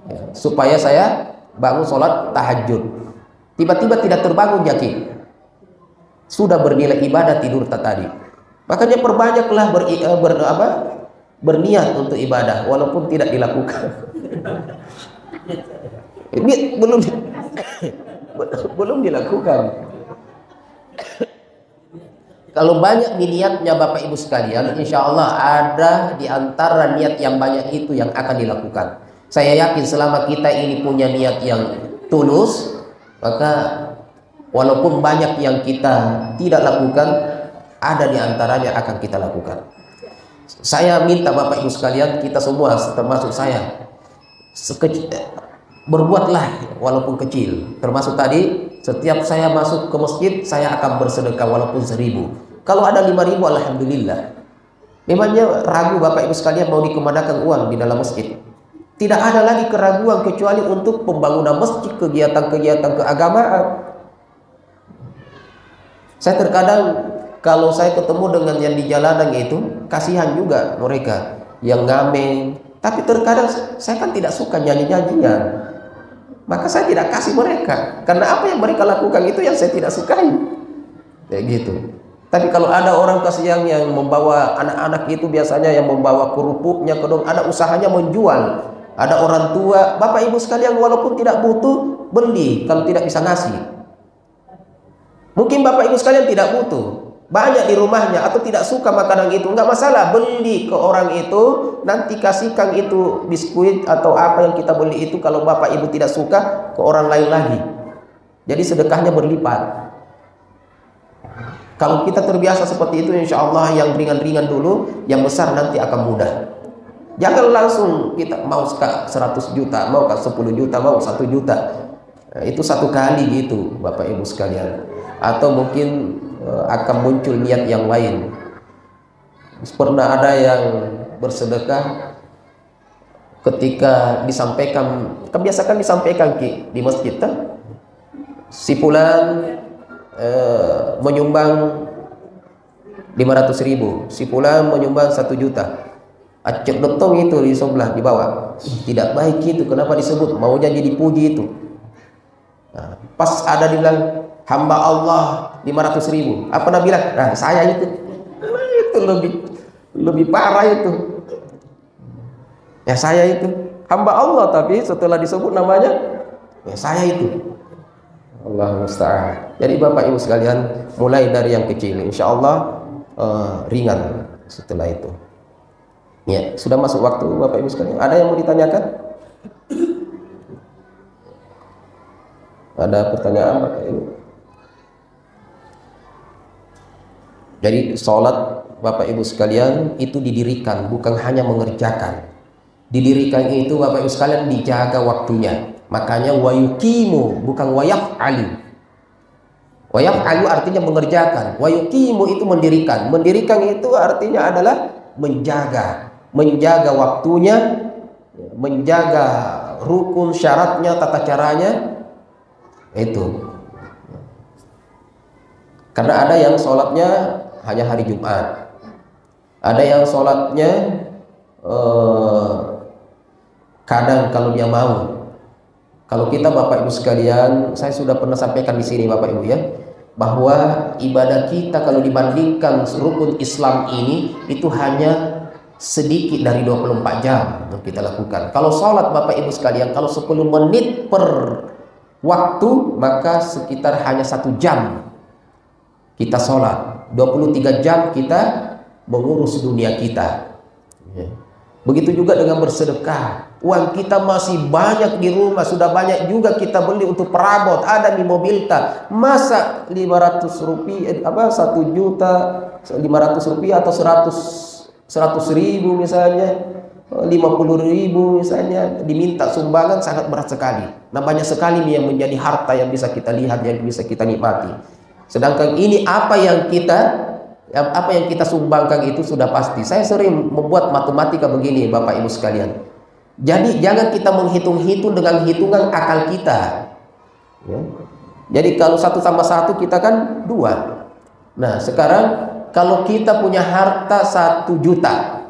ya, supaya saya bangun sholat tahajud, tiba-tiba tidak terbangun jaki, sudah bernilai ibadah tidur tadi. Makanya perbanyaklah berniat untuk ibadah walaupun tidak dilakukan. Ini belum dilakukan. Kalau banyak niatnya Bapak Ibu sekalian, insya Allah ada di antara niat yang banyak itu yang akan dilakukan. Saya yakin selama kita ini punya niat yang tulus, maka walaupun banyak yang kita tidak lakukan, ada di antaranya akan kita lakukan. Saya minta Bapak Ibu sekalian, kita semua termasuk saya, berbuatlah walaupun kecil. Termasuk tadi, setiap saya masuk ke masjid, saya akan bersedekah walaupun 1000. Kalau ada 5.000, alhamdulillah. Memangnya ragu Bapak Ibu sekalian mau dikemanakan uang di dalam masjid? Tidak ada lagi keraguan kecuali untuk pembangunan masjid, kegiatan-kegiatan keagamaan. Saya terkadang kalau saya ketemu dengan yang di jalanan itu, kasihan juga mereka yang ngamen. Tapi terkadang saya kan tidak suka nyanyi-nyanyian, maka saya tidak kasih mereka, karena apa yang mereka lakukan itu yang saya tidak sukai. Kayak gitu. Tapi kalau ada orang kasihan yang membawa anak-anak itu, biasanya yang membawa kerupuknya, kedong, ada usahanya menjual. Ada orang tua, Bapak Ibu sekalian, walaupun tidak butuh, beli kalau tidak bisa ngasih. Mungkin Bapak Ibu sekalian tidak butuh, banyak di rumahnya, atau tidak suka makanan itu, enggak masalah, beli ke orang itu, nanti kasihkan itu biskuit atau apa yang kita beli itu, kalau Bapak Ibu tidak suka, ke orang lain lagi. Jadi sedekahnya berlipat. Kalau kita terbiasa seperti itu, insya Allah yang ringan-ringan dulu, yang besar nanti akan mudah. Jangan langsung kita mau 100 juta, mau 10 juta, mau 1 juta. Nah, itu satu kali gitu Bapak Ibu sekalian. Atau mungkin akan muncul niat yang lain. Pernah ada yang bersedekah ketika disampaikan, kebiasaan disampaikan di masjid, si fulan menyumbang 500.000, si fulan menyumbang 1 juta. Acek dotong itu di sebelah, di bawah. Tidak baik itu, kenapa disebut? Maunya jadi puji itu. Nah, pas ada dibilang hamba Allah 500.000, apa Nabi bilang? Nah, saya itu lebih parah itu. Ya saya itu hamba Allah, tapi setelah disebut namanya, ya saya itu. Allah musta'an. Jadi Bapak Ibu sekalian, mulai dari yang kecil, insya Allah ringan setelah itu. Ya, sudah masuk waktu Bapak Ibu sekalian. Ada yang mau ditanyakan? Ada pertanyaan Bapak Ibu? Jadi sholat Bapak Ibu sekalian itu didirikan, bukan hanya mengerjakan. Didirikan itu Bapak Ibu sekalian dijaga waktunya. Makanya wayukimu, bukan wayaf'alu. Wayaf'alu artinya mengerjakan, wayukimu itu mendirikan. Mendirikan itu artinya adalah menjaga waktunya, menjaga rukun syaratnya, tata caranya. Itu. Karena ada yang sholatnya hanya hari Jumat, ada yang sholatnya kadang kalau dia mau. Kalau kita Bapak Ibu sekalian, saya sudah pernah sampaikan di sini Bapak Ibu ya, bahwa ibadah kita kalau dibandingkan rukun Islam ini itu hanya sedikit dari 24 jam yang kita lakukan. Kalau sholat Bapak Ibu sekalian, kalau 10 menit per waktu, maka sekitar hanya 1 jam kita sholat. 23 jam kita mengurus dunia kita. Begitu juga dengan bersedekah. Uang kita masih banyak di rumah, sudah banyak juga kita beli untuk perabot, ada di mobil kita. Masa 500 rupiah, 1 juta 500 rupiah atau 100 ribu misalnya, 50 ribu misalnya, diminta sumbangan, sangat berat sekali. Nah, banyak sekali nih yang menjadi harta yang bisa kita lihat, yang bisa kita nikmati. Sedangkan ini apa yang kita sumbangkan itu sudah pasti. Saya sering membuat matematika begini Bapak Ibu sekalian. Jadi jangan kita menghitung-hitung dengan hitungan akal kita ya. Jadi kalau 1 tambah 1 kita kan 2. Nah sekarang kalau kita punya harta 1 juta,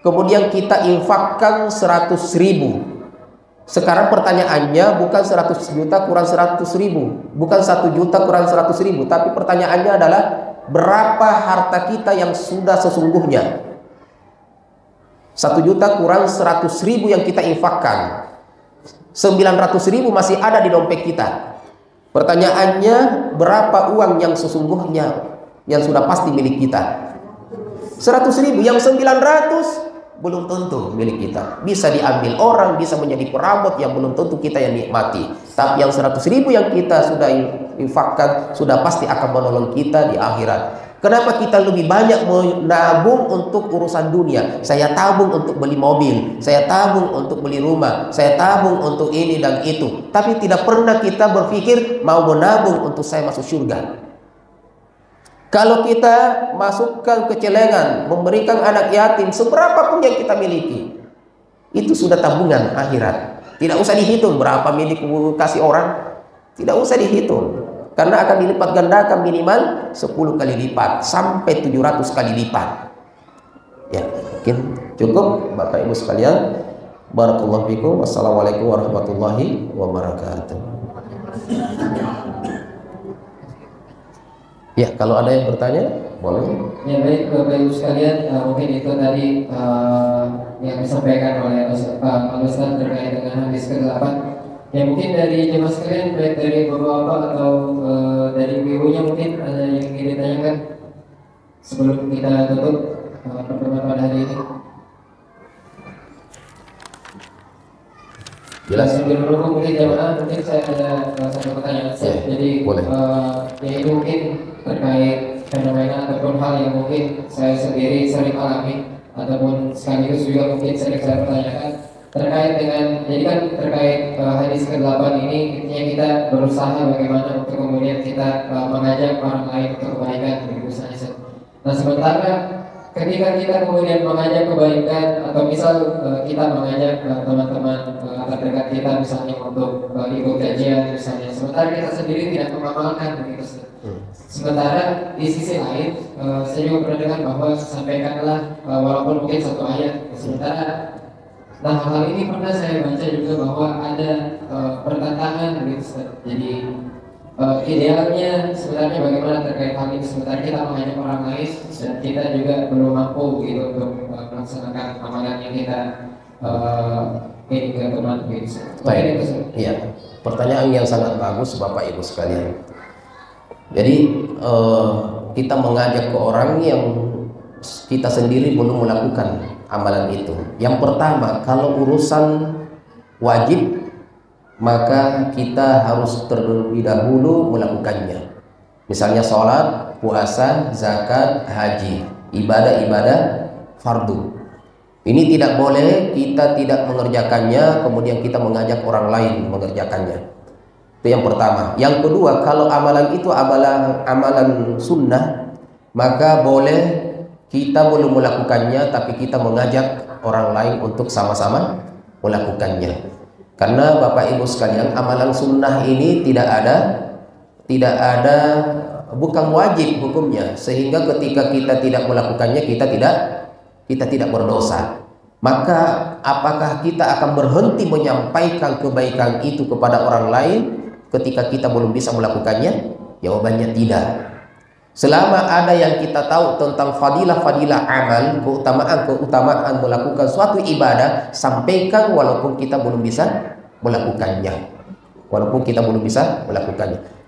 kemudian kita infakkan 100 ribu. Sekarang pertanyaannya bukan 100 juta kurang 100 ribu, bukan 1 juta kurang 100 ribu, tapi pertanyaannya adalah berapa harta kita yang sudah sesungguhnya. 1 juta kurang 100 ribu yang kita infakkan, 900 ribu masih ada di dompet kita. Pertanyaannya berapa uang yang sesungguhnya yang sudah pasti milik kita. 100 ribu, yang 900 belum tentu milik kita, bisa diambil orang, bisa menjadi perabot yang belum tentu kita yang nikmati. Tapi yang 100 ribu yang kita sudah infakkan sudah pasti akan menolong kita di akhirat. Kenapa kita lebih banyak menabung untuk urusan dunia? Saya tabung untuk beli mobil, saya tabung untuk beli rumah, saya tabung untuk ini dan itu. Tapi tidak pernah kita berpikir mau menabung untuk saya masuk surga. Kalau kita masukkan ke celengan, memberikan anak yatim, seberapa pun yang kita miliki, itu sudah tabungan akhirat. Tidak usah dihitung berapa milik kasih orang, tidak usah dihitung. Karena akan dilipat gandakan minimal 10 kali lipat sampai 700 kali lipat. Ya, mungkin cukup Bapak Ibu sekalian. Barakallahu fikum. Wassalamualaikum warahmatullahi wabarakatuh. Ya, kalau ada yang bertanya, boleh. Ya baik Bapak Ibu sekalian, mungkin itu tadi yang disampaikan oleh Pak Ustaz terkait dengan hadis ke-8. Ya mungkin dari jemaah sekalian, baik dari bapak-bapak atau dari ibunya mungkin ada yang ingin ditanyakan sebelum kita tutup pertemuan pada hari ini. Jelas. Sebelum dulu mungkin jemaah, mungkin saya ada satu pertanyaan. Jadi yaitu mungkin terkait fenomena ataupun hal yang mungkin saya sendiri sering alami ataupun sekaligus juga mungkin sering saya pertanyakan terkait dengan, jadi kan terkait hadis ke-8 ini, intinya kita berusaha bagaimana untuk kemudian kita mengajak orang lain untuk kebaikan begitu saja. Nah sementara ketika kita kemudian mengajak kebaikan atau misal kita mengajak teman-teman terdekat kita misalnya untuk ikut kajian misalnya, sementara kita sendiri tidak mengamalkan begitu. Sementara di sisi lain saya juga pernah dengar bahwa sampaikanlah walaupun mungkin satu ayat, sementara nah hal ini pernah saya baca juga bahwa ada pertentangan gitu. Jadi idealnya sebenarnya bagaimana terkait hal ini, sementara kita mengajak orang lain dan kita juga belum mampu gitu untuk melaksanakan amalan yang kita ini ke teman gitu. Iya, pertanyaan yang sangat bagus Bapak Ibu sekalian. Jadi kita mengajak ke orang yang kita sendiri belum melakukan amalan itu. Yang pertama, kalau urusan wajib, maka kita harus terlebih dahulu melakukannya. Misalnya sholat, puasa, zakat, haji, ibadah-ibadah fardu. Ini tidak boleh kita tidak mengerjakannya, kemudian kita mengajak orang lain mengerjakannya. Itu yang pertama. Yang kedua, kalau amalan itu amalan sunnah, maka boleh kita belum melakukannya, tapi kita mengajak orang lain untuk sama-sama melakukannya. Karena Bapak Ibu sekalian, amalan sunnah ini tidak ada, bukan wajib hukumnya, sehingga ketika kita tidak melakukannya, kita tidak berdosa. Maka apakah kita akan berhenti menyampaikan kebaikan itu kepada orang lain ketika kita belum bisa melakukannya? Jawabannya tidak. Selama ada yang kita tahu tentang fadilah-fadilah amal, keutamaan melakukan suatu ibadah, sampaikan walaupun kita belum bisa melakukannya.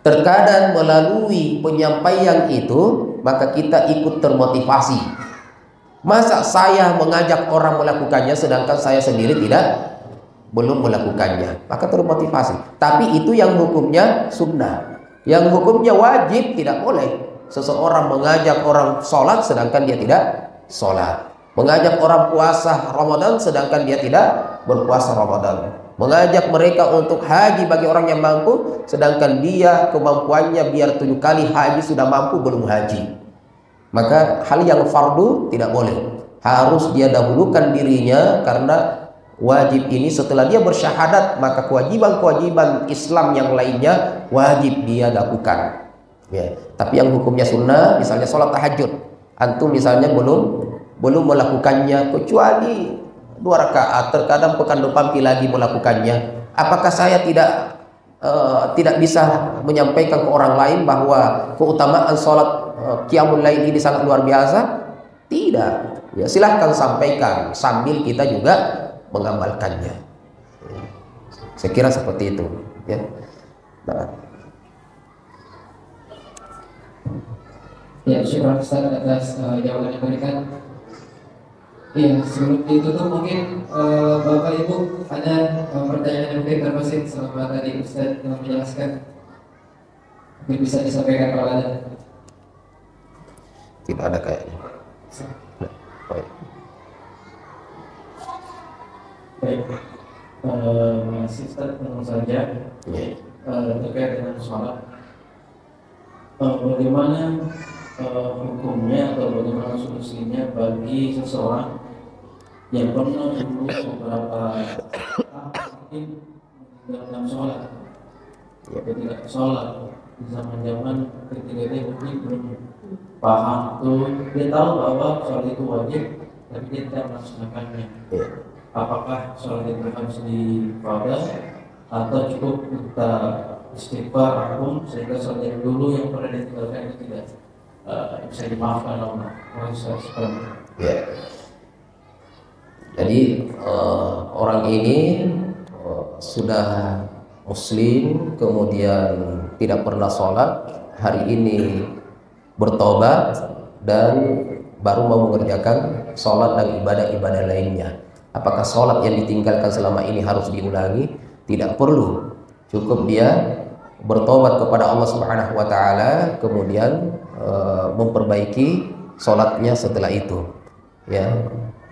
Terkadang melalui penyampaian itu, maka kita ikut termotivasi. Masa saya mengajak orang melakukannya sedangkan saya sendiri belum melakukannya, maka termotivasi. Tapi itu yang hukumnya sunnah. Yang hukumnya wajib tidak boleh. Seseorang mengajak orang sholat sedangkan dia tidak sholat, mengajak orang puasa Ramadan sedangkan dia tidak berpuasa Ramadan, mengajak mereka untuk haji bagi orang yang mampu sedangkan dia kemampuannya biar 7 kali haji sudah mampu belum haji. Maka hal yang fardu tidak boleh, harus dia dahulukan dirinya, karena wajib ini setelah dia bersyahadat, maka kewajiban-kewajiban Islam yang lainnya wajib dia lakukan. Ya. Tapi yang hukumnya sunnah, misalnya sholat tahajud, antum misalnya belum melakukannya kecuali 2 rakaat, terkadang pekan depan lagi melakukannya. Apakah saya tidak bisa menyampaikan ke orang lain bahwa keutamaan sholat qiyamul lail ini sangat luar biasa? Tidak. Ya, silahkan sampaikan sambil kita juga mengamalkannya. Saya kira seperti itu. Ya. Nah. Ya, syukur Ustaz atas jawaban yang diberikan. Ya, sebelum ditutup mungkin Bapak Ibu ada pertanyaan yang mungkin terbesit selama tadi Ustaz menjelaskan, mungkin bisa disampaikan kalau ada. Tidak ada kayaknya. Baik. Masih Ustaz tentu saja terkait dengan sholat. Bagaimana hukumnya atau bagaimana solusinya bagi seseorang yang pernah dulu beberapa mungkin dalam sholat, ketika sholat di zaman ketika dia mungkin belum paham tuh, dia tahu bahwa sholat itu wajib tapi dia tidak melaksanakannya. Apakah sholat itu harus diqada atau cukup kita istighfar ampun sehingga sholat yang dulu yang pernah ditinggalkan itu tidak bisa dimaafkan Allah? Ya. Jadi orang ini sudah muslim, kemudian tidak pernah sholat, hari ini bertobat dan baru mau mengerjakan sholat dan ibadah-ibadah lainnya. Apakah sholat yang ditinggalkan selama ini harus diulangi? Tidak perlu, cukup dia bertobat kepada Allah Subhanahu wa Ta'ala, kemudian memperbaiki sholatnya setelah itu. Ya,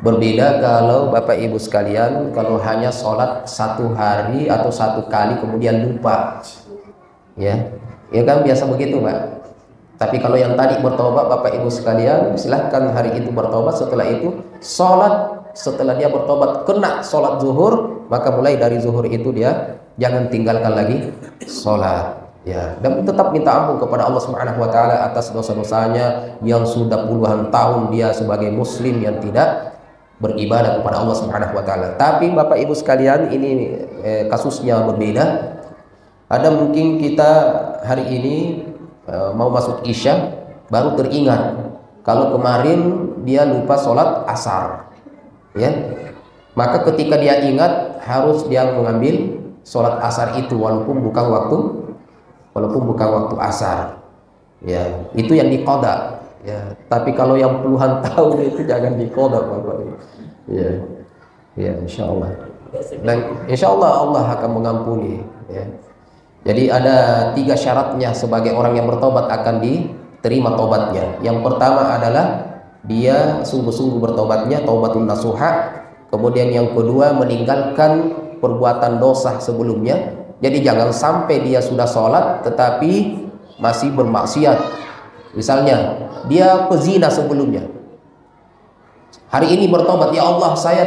berbeda kalau Bapak Ibu sekalian, kalau hanya sholat 1 hari atau 1 kali kemudian lupa, ya kan biasa begitu, Pak. Tapi kalau yang tadi bertobat, Bapak Ibu sekalian, silahkan hari itu bertobat. Setelah itu sholat, setelah dia bertobat kena sholat zuhur, maka mulai dari zuhur itu dia jangan tinggalkan lagi sholat. Ya, dan tetap minta ampun kepada Allah Subhanahu wa Ta'ala atas dosa-dosanya yang sudah puluhan tahun dia sebagai muslim yang tidak beribadah kepada Allah Subhanahu wa Ta'ala. Tapi Bapak Ibu sekalian, ini kasusnya berbeda. Ada mungkin kita hari ini mau masuk Isya baru teringat kalau kemarin dia lupa sholat asar, ya. Maka ketika dia ingat harus dia mengambil sholat asar itu walaupun bukan waktu asar. Ya, itu yang diqada. Ya, tapi kalau yang puluhan tahun itu jangan diqada, Bapak. Ya. Ya, insyaallah. Dan insyaallah Allah akan mengampuni, ya. Jadi ada 3 syaratnya sebagai orang yang bertobat akan diterima tobatnya. Yang pertama adalah dia sungguh-sungguh bertobatnya, taubatun nasuha. Kemudian yang kedua meninggalkan perbuatan dosa sebelumnya. Jadi jangan sampai dia sudah sholat tetapi masih bermaksiat. Misalnya dia pezina sebelumnya, hari ini bertobat, ya Allah saya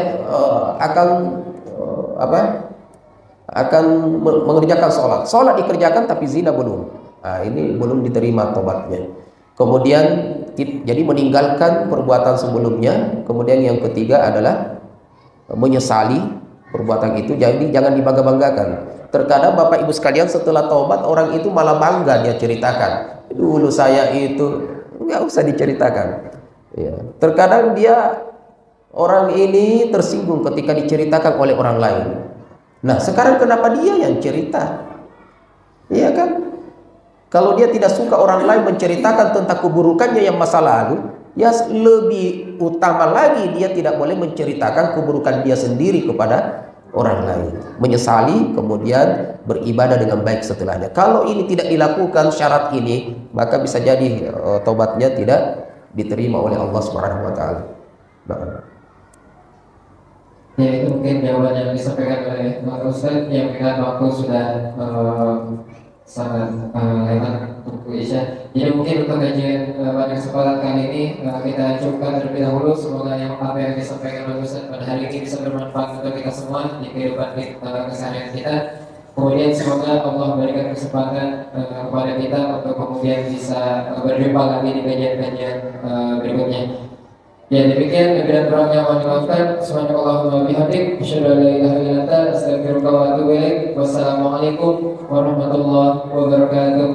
akan mengerjakan sholat dikerjakan tapi zina belum. Nah, ini belum diterima tobatnya. Kemudian jadi meninggalkan perbuatan sebelumnya. Kemudian yang ketiga adalah menyesali perbuatan itu. Jadi jangan dibangga-banggakan. Terkadang Bapak Ibu sekalian setelah taubat orang itu malah bangga, dia ceritakan, dulu saya itu, nggak usah diceritakan. Ya. Terkadang orang ini tersinggung ketika diceritakan oleh orang lain. Nah, sekarang kenapa dia yang cerita? Iya kan? Kalau dia tidak suka orang lain menceritakan tentang keburukannya yang masa lalu, ya lebih utama lagi dia tidak boleh menceritakan keburukan dia sendiri kepada orang lain. Menyesali kemudian beribadah dengan baik setelahnya. Kalau ini tidak dilakukan syarat ini, maka bisa jadi taubatnya tidak diterima oleh Allah Subhanahu wa taala. Ya, itu mungkin jawaban yang disampaikan oleh Pak Ustadz, yang mengingat waktu sudah sangat lewat untuk Isya. Jadi mungkin untuk kajian pada kesempatan kali ini kita cukupkan terlebih dahulu. Semoga apa yang disampaikan oleh Ustadz pada hari ini bisa bermanfaat untuk kita semua di kehidupan keseharian kita. Kemudian semoga Allah memberikan kesempatan kepada kita untuk kemudian bisa berjumpa lagi di kajian-kajian berikutnya. Ya, demikian lebih dan kurangnya mohon dimaafkan. Subhanallahumma bihamdik, asyhadu an la ilaha illa anta, astaghfiruka wa atubu ilaik. Wassalamualaikum warahmatullahi wabarakatuh.